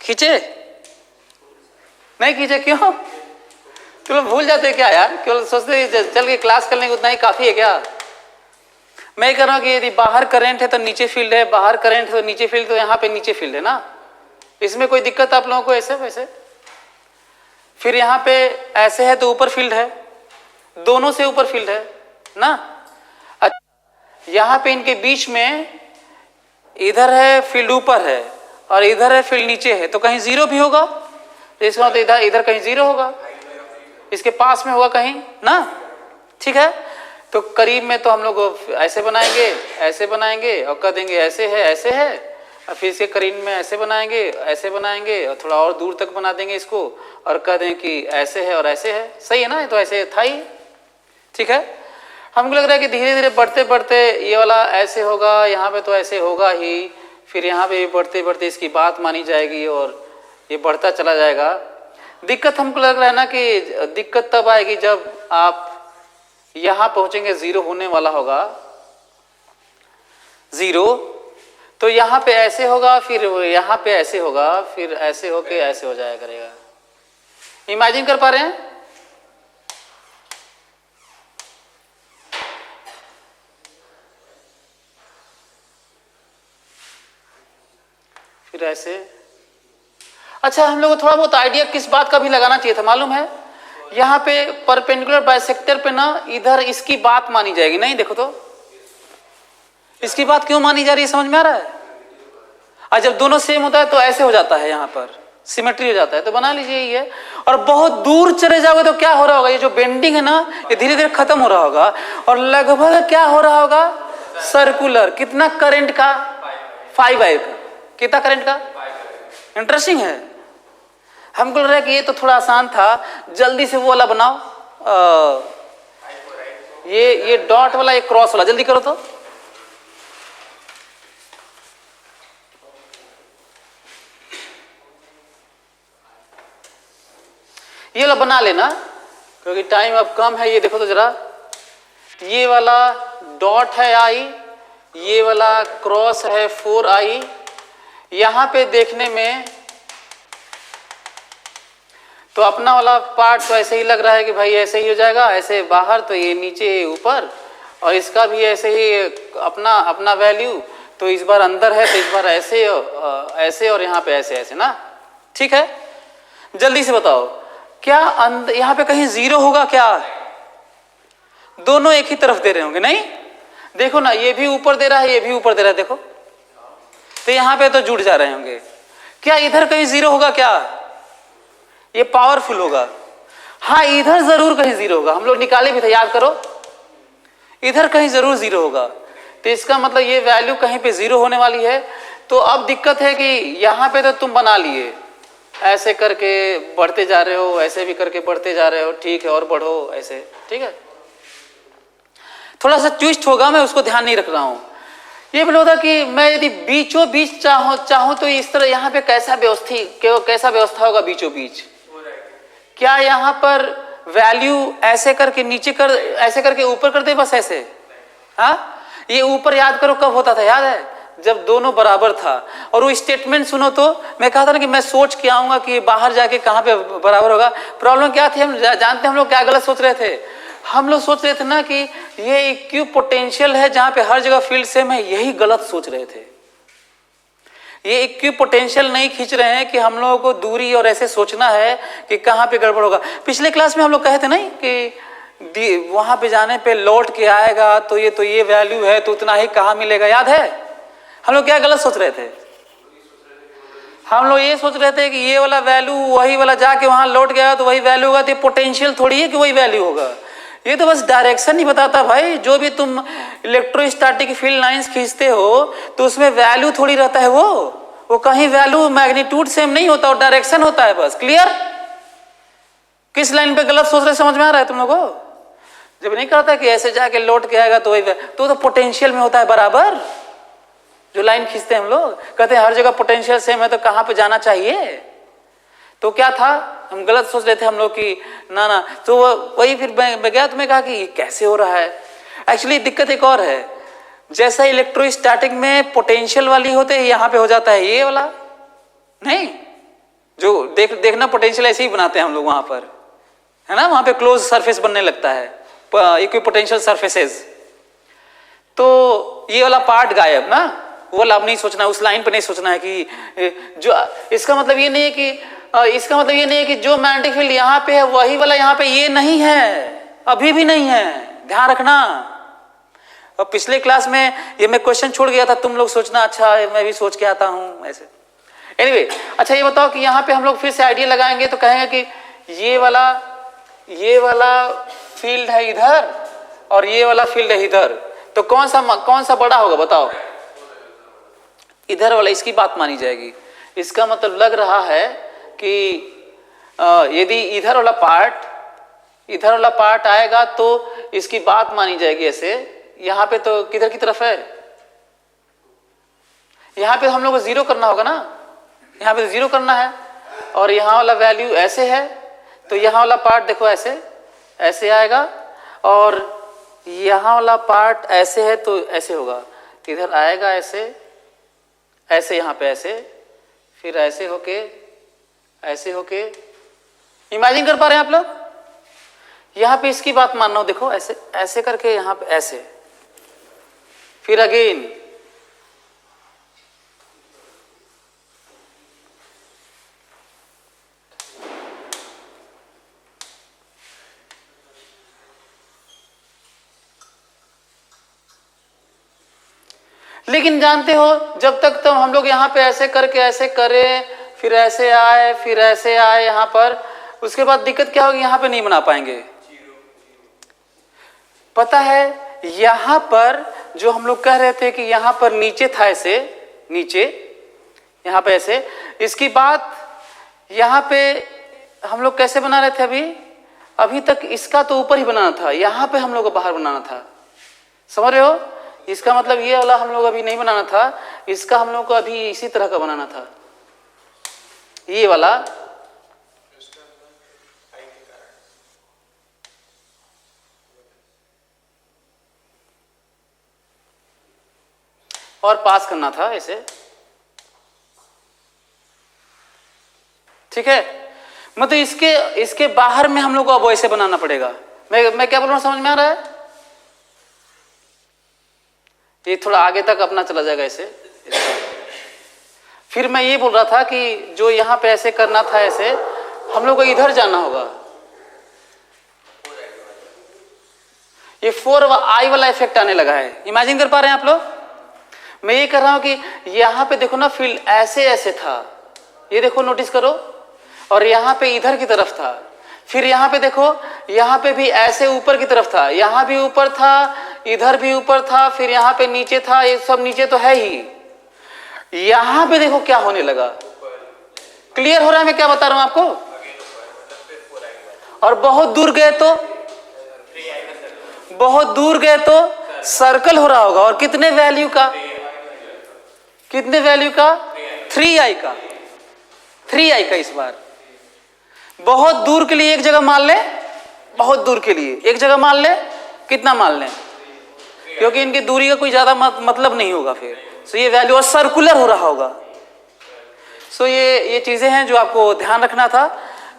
Speaker 1: खींचे नहीं? खींचे क्यों? तुम लोग भूल जाते क्या यार? केवल सोचते चल के क्लास करने को उतना ही काफी है क्या? मैं कह रहा हूं कि यदि बाहर करंट है तो नीचे फील्ड है, बाहर करंट है तो नीचे फील्ड, तो यहाँ पे नीचे फील्ड है ना, इसमें कोई दिक्कत आप लोगों को? ऐसे वैसे फिर यहाँ पे ऐसे है तो ऊपर फील्ड है, दोनों से ऊपर फील्ड है ना। अच्छा, यहाँ पे इनके बीच में इधर है फील्ड ऊपर है और इधर है फील्ड नीचे है, तो कहीं जीरो भी होगा, तो इसका मतलब इधर कहीं जीरो होगा, इसके पास में होगा कहीं ना। ठीक है, तो करीब में तो हम लोग ऐसे बनाएंगे और कह देंगे ऐसे है, और फिर इसके करीब में ऐसे बनाएंगे और थोड़ा और दूर तक बना देंगे इसको, और कह दें कि ऐसे है और ऐसे है। सही है ना? तो ऐसे था ही। ठीक है, हमको लग रहा है कि धीरे धीरे बढ़ते बढ़ते ये वाला ऐसे होगा, यहाँ पे तो ऐसे होगा ही, फिर यहाँ पे बढ़ते बढ़ते इसकी बात मानी जाएगी और ये बढ़ता चला जाएगा। दिक्कत हमको लग रहा है ना कि दिक्कत तब आएगी जब आप यहाँ पहुंचेंगे, जीरो होने वाला होगा, जीरो, तो यहाँ पे ऐसे होगा, फिर यहाँ पे ऐसे होगा, फिर ऐसे होके ऐसे हो जाया करेगा। इमेजिन कर पा रहे हैं? फिर ऐसे। अच्छा, हम लोग को थोड़ा बहुत आइडिया किस बात का भी लगाना चाहिए था, मालूम है? यहाँ पे परपेंडिकुलर बाइसेक्टर पे ना इधर इसकी बात मानी जाएगी। नहीं, देखो तो इसकी बात क्यों मानी जा रही है, समझ में आ रहा है? और जब दोनों सेम होता है तो ऐसे हो जाता है, यहाँ पर सिमेट्री हो जाता है, तो बना लीजिए ये। और बहुत दूर चले जाओगे तो क्या हो रहा होगा, ये जो बेंडिंग है ना ये धीरे धीरे खत्म हो रहा होगा, और लगभग क्या हो रहा होगा, सर्कुलर। कितना करंट का? 5i का। कितना करंट का? इंटरेस्टिंग है। हमको लग रहा है कि ये तो थोड़ा आसान था, जल्दी से वो वाला बनाओ, ये डॉट वाला, ये क्रॉस वाला, जल्दी करो तो। ये वाला बना लेना क्योंकि टाइम अब कम है। ये देखो तो जरा, ये वाला डॉट है आई, ये वाला क्रॉस है 4i। यहां पे देखने में तो अपना वाला पार्ट तो ऐसे ही लग रहा है कि भाई ऐसे ही हो जाएगा, ऐसे बाहर तो ये नीचे ऊपर, और इसका भी ऐसे ही अपना वैल्यू, तो इस बार अंदर है तो इस बार ऐसे और यहाँ पे ऐसे ना। ठीक है, जल्दी से बताओ, क्या यहाँ पे कहीं जीरो होगा क्या? दोनों एक ही तरफ दे रहे होंगे, नहीं? देखो ना, ये भी ऊपर दे रहा है, ये भी ऊपर दे रहा है, देखो, तो यहाँ पे तो जुड़ जा रहे होंगे। क्या इधर कहीं जीरो होगा क्या? ये पावरफुल होगा। हाँ, इधर जरूर कहीं जीरो होगा, हम लोग निकाले भी थे, याद करो, इधर कहीं जरूर जीरो होगा, तो इसका मतलब ये वैल्यू कहीं पे जीरो होने वाली है। तो अब दिक्कत है कि यहाँ पे तो तुम बना लिए, ऐसे करके बढ़ते जा रहे हो, ऐसे भी करके बढ़ते जा रहे हो, ठीक है, और बढ़ो ऐसे, ठीक है। थोड़ा सा ट्विस्ट होगा, मैं उसको ध्यान नहीं रख रहा हूँ। ये भी होता कि मैं यदि बीचों बीच चाहूँ तो इस तरह यहाँ पे कैसा व्यवस्था होगा बीचों बीच? क्या यहाँ पर वैल्यू ऐसे करके नीचे कर, ऐसे करके ऊपर कर दे, बस ऐसे? हाँ, ये ऊपर याद करो कब होता था, याद है? जब दोनों बराबर था। और वो स्टेटमेंट सुनो तो, मैं कहा था ना कि मैं सोच के आऊंगा कि बाहर जाके कहाँ पे बराबर होगा। प्रॉब्लम क्या थी, हम जानते हम लोग क्या गलत सोच रहे थे? हम लोग सोच रहे थे ना कि ये इक्विपोटेंशियल है जहां पे हर जगह फील्ड सेम है, यही गलत सोच रहे थे। ये इक्विपोटेंशियल नहीं खींच रहे हैं कि हम लोगों को दूरी और ऐसे सोचना है कि कहाँ पे गड़बड़ होगा। पिछले क्लास में हम लोग कहे थे नहीं कि वहां पे जाने पे लौट के आएगा तो ये वैल्यू है तो उतना ही कहाँ मिलेगा, याद है? हम लोग क्या गलत सोच रहे थे? हम लोग ये सोच रहे थे कि ये वाला वैल्यू वही वाला जाके वहां लौट गया तो वही वैल्यू होगा, तो पोटेंशियल थोड़ी है कि वही वैल्यू होगा। ये तो बस डायरेक्शन ही बताता भाई। जो भी तुम इलेक्ट्रोस्टैटिक फील्ड लाइंस खींचते हो तो उसमें वैल्यू थोड़ी रहता है, वो कहीं वैल्यू मैग्नीट्यूड सेम नहीं होता और डायरेक्शन होता है बस। क्लियर? किस लाइन पे गलत सोच रहे समझ में आ रहा है तुम लोगों को? जब नहीं कहता कि ऐसे जाके लौट के आएगा तो वही तो पोटेंशियल में होता है बराबर। जो लाइन खींचते हैं हम लोग कहते हैं हर जगह पोटेंशियल सेम है तो कहां पे जाना चाहिए? तो क्या था, हम गलत सोच रहे थे हम लोग कि ना तो वही फिर मैं गया, तुम्हें कहा कि ये कैसे हो रहा है। एक्चुअली दिक्कत एक और है, जैसा इलेक्ट्रोस्टैटिक में पोटेंशियल वाली होते हैं यहाँ पे हो जाता है ये वाला नहीं। जो देखना पोटेंशियल ऐसे ही बनाते हैं हम लोग वहां पर, है ना? वहां पे क्लोज सरफेस बनने लगता है, इक्विपोटेंशियल सरफेसेस। तो ये वाला पार्ट गायब ना, वो लाभ नहीं सोचना, उस लाइन पर नहीं सोचना है कि जो इसका मतलब ये नहीं है कि जो मैग्नेटिक फील्ड यहाँ पे है वही वाला यहाँ पे ये नहीं है, अभी भी नहीं है, ध्यान रखना। और पिछले क्लास में ये मैं क्वेश्चन छोड़ गया था, तुम लोग सोचना अच्छा मैं भी सोच के आता हूं ऐसे। एनीवे, अच्छा ये बताओ कि यहाँ पे हम लोग फिर से आइडिया लगाएंगे तो कहेंगे कि ये वाला फील्ड है इधर और ये वाला फील्ड है इधर, तो कौन सा बड़ा होगा बताओ? इधर वाला, इसकी बात मानी जाएगी। इसका मतलब लग रहा है कि यदि इधर वाला पार्ट आएगा तो इसकी बात मानी जाएगी ऐसे। यहाँ पे तो किधर की तरफ है? यहाँ पे हम लोग को जीरो करना होगा ना, यहाँ पे जीरो करना है और यहाँ वाला वैल्यू ऐसे है तो यहाँ वाला पार्ट देखो ऐसे आएगा और यहाँ वाला पार्ट ऐसे है तो ऐसे होगा। इधर आएगा ऐसे यहाँ पे ऐसे, फिर ऐसे होके इमेजिन कर पा रहे हैं आप लोग? यहाँ पे इसकी बात मानना हो, देखो ऐसे करके यहाँ पे ऐसे, फिर अगेन लेकिन जानते हो जब तक तो हम लोग यहाँ पे ऐसे करके ऐसे करें, फिर ऐसे आए यहाँ पर, उसके बाद दिक्कत क्या होगी? यहाँ पे नहीं बना पाएंगे। पता है यहाँ पर जो हम लोग कह रहे थे कि यहाँ पर नीचे था ऐसे, नीचे यहाँ पे ऐसे, इसकी बात यहाँ पे हम लोग कैसे बना रहे थे? अभी तक इसका तो ऊपर ही बनाना था, यहाँ पे हम लोग को बाहर बनाना था। समझ रहे हो? इसका मतलब ये वाला हम लोग अभी नहीं बनाना था, इसका हम लोग को अभी इसी तरह का बनाना था, ये वाला। और पास करना था ऐसे, ठीक है? मतलब इसके बाहर में हम लोग को अब ऐसे बनाना पड़ेगा। मैं क्या बोल रहा हूं, समझ में आ रहा है? ये थोड़ा आगे तक अपना चला जाएगा ऐसे। फिर मैं ये बोल रहा था कि जो यहाँ पे ऐसे करना था ऐसे, हम लोग को इधर जाना होगा। ये 4i वाला इफेक्ट आने लगा है, इमेजिन कर पा रहे हैं आप लोग? मैं ये कर रहा हूं कि यहाँ पे देखो ना, फील्ड ऐसे था, ये देखो नोटिस करो, और यहाँ पे इधर की तरफ था। फिर यहाँ पे देखो, यहाँ पे भी ऐसे ऊपर की तरफ था, यहाँ भी ऊपर था, इधर भी ऊपर था, फिर यहाँ पे नीचे था, ये सब नीचे तो है ही। यहाँ पे देखो क्या होने लगा। क्लियर हो रहा है मैं क्या बता रहा हूं आपको? और बहुत दूर गए तो सर्कल हो रहा होगा, और कितने वैल्यू का? 3i का इस बार। बहुत दूर के लिए एक जगह मान ले, कितना मान ले? क्योंकि इनकी दूरी का कोई ज्यादा मतलब नहीं होगा फिर। सो ये वैल्यू और सर्कुलर हो रहा होगा। सो ये चीजें हैं जो आपको ध्यान रखना था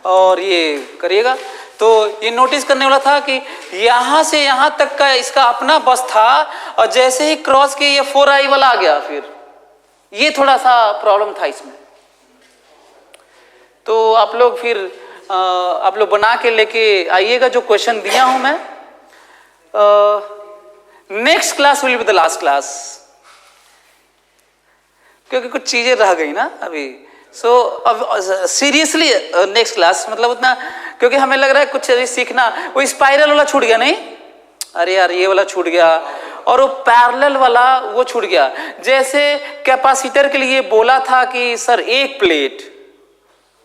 Speaker 1: और ये करिएगा। तो ये नोटिस करने वाला था कि यहां से यहां तक का इसका अपना बस था, और जैसे ही क्रॉस किए ये 4i वाला आ गया, फिर ये थोड़ा सा प्रॉब्लम था इसमें। तो आप लोग फिर आप लोग बना के लेके आइएगा जो क्वेश्चन दिया हूं मैं। Next class will be the last class, क्योंकि कुछ चीजें रह गई ना अभी। सो अब सीरियसली नेक्स्ट क्लास मतलब उतना, क्योंकि हमें लग रहा है कुछ अभी सीखना। वो स्पाइरल वाला छूट गया नहीं, अरे यार ये वाला छूट गया, और वो पैरेलल वाला वो छूट गया। जैसे कैपेसिटर के लिए बोला था कि सर एक प्लेट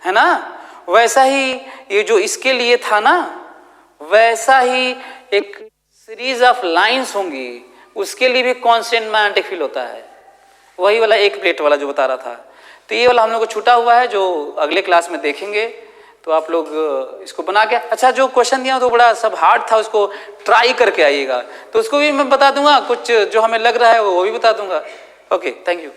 Speaker 1: है ना, वैसा ही ये जो इसके लिए था ना, वैसा ही एक सीरीज ऑफ लाइंस होंगी, उसके लिए भी कांस्टेंट मैग्नेटिक फील्ड होता है। वही वाला एक प्लेट वाला जो बता रहा था। तो ये वाला हम लोग को छूटा हुआ है, जो अगले क्लास में देखेंगे। तो आप लोग इसको बना के, अच्छा जो क्वेश्चन दिया तो बड़ा सब हार्ड था, उसको ट्राई करके आइएगा। तो उसको भी मैं बता दूंगा, कुछ जो हमें लग रहा है वो भी बता दूंगा। Okay, thank you.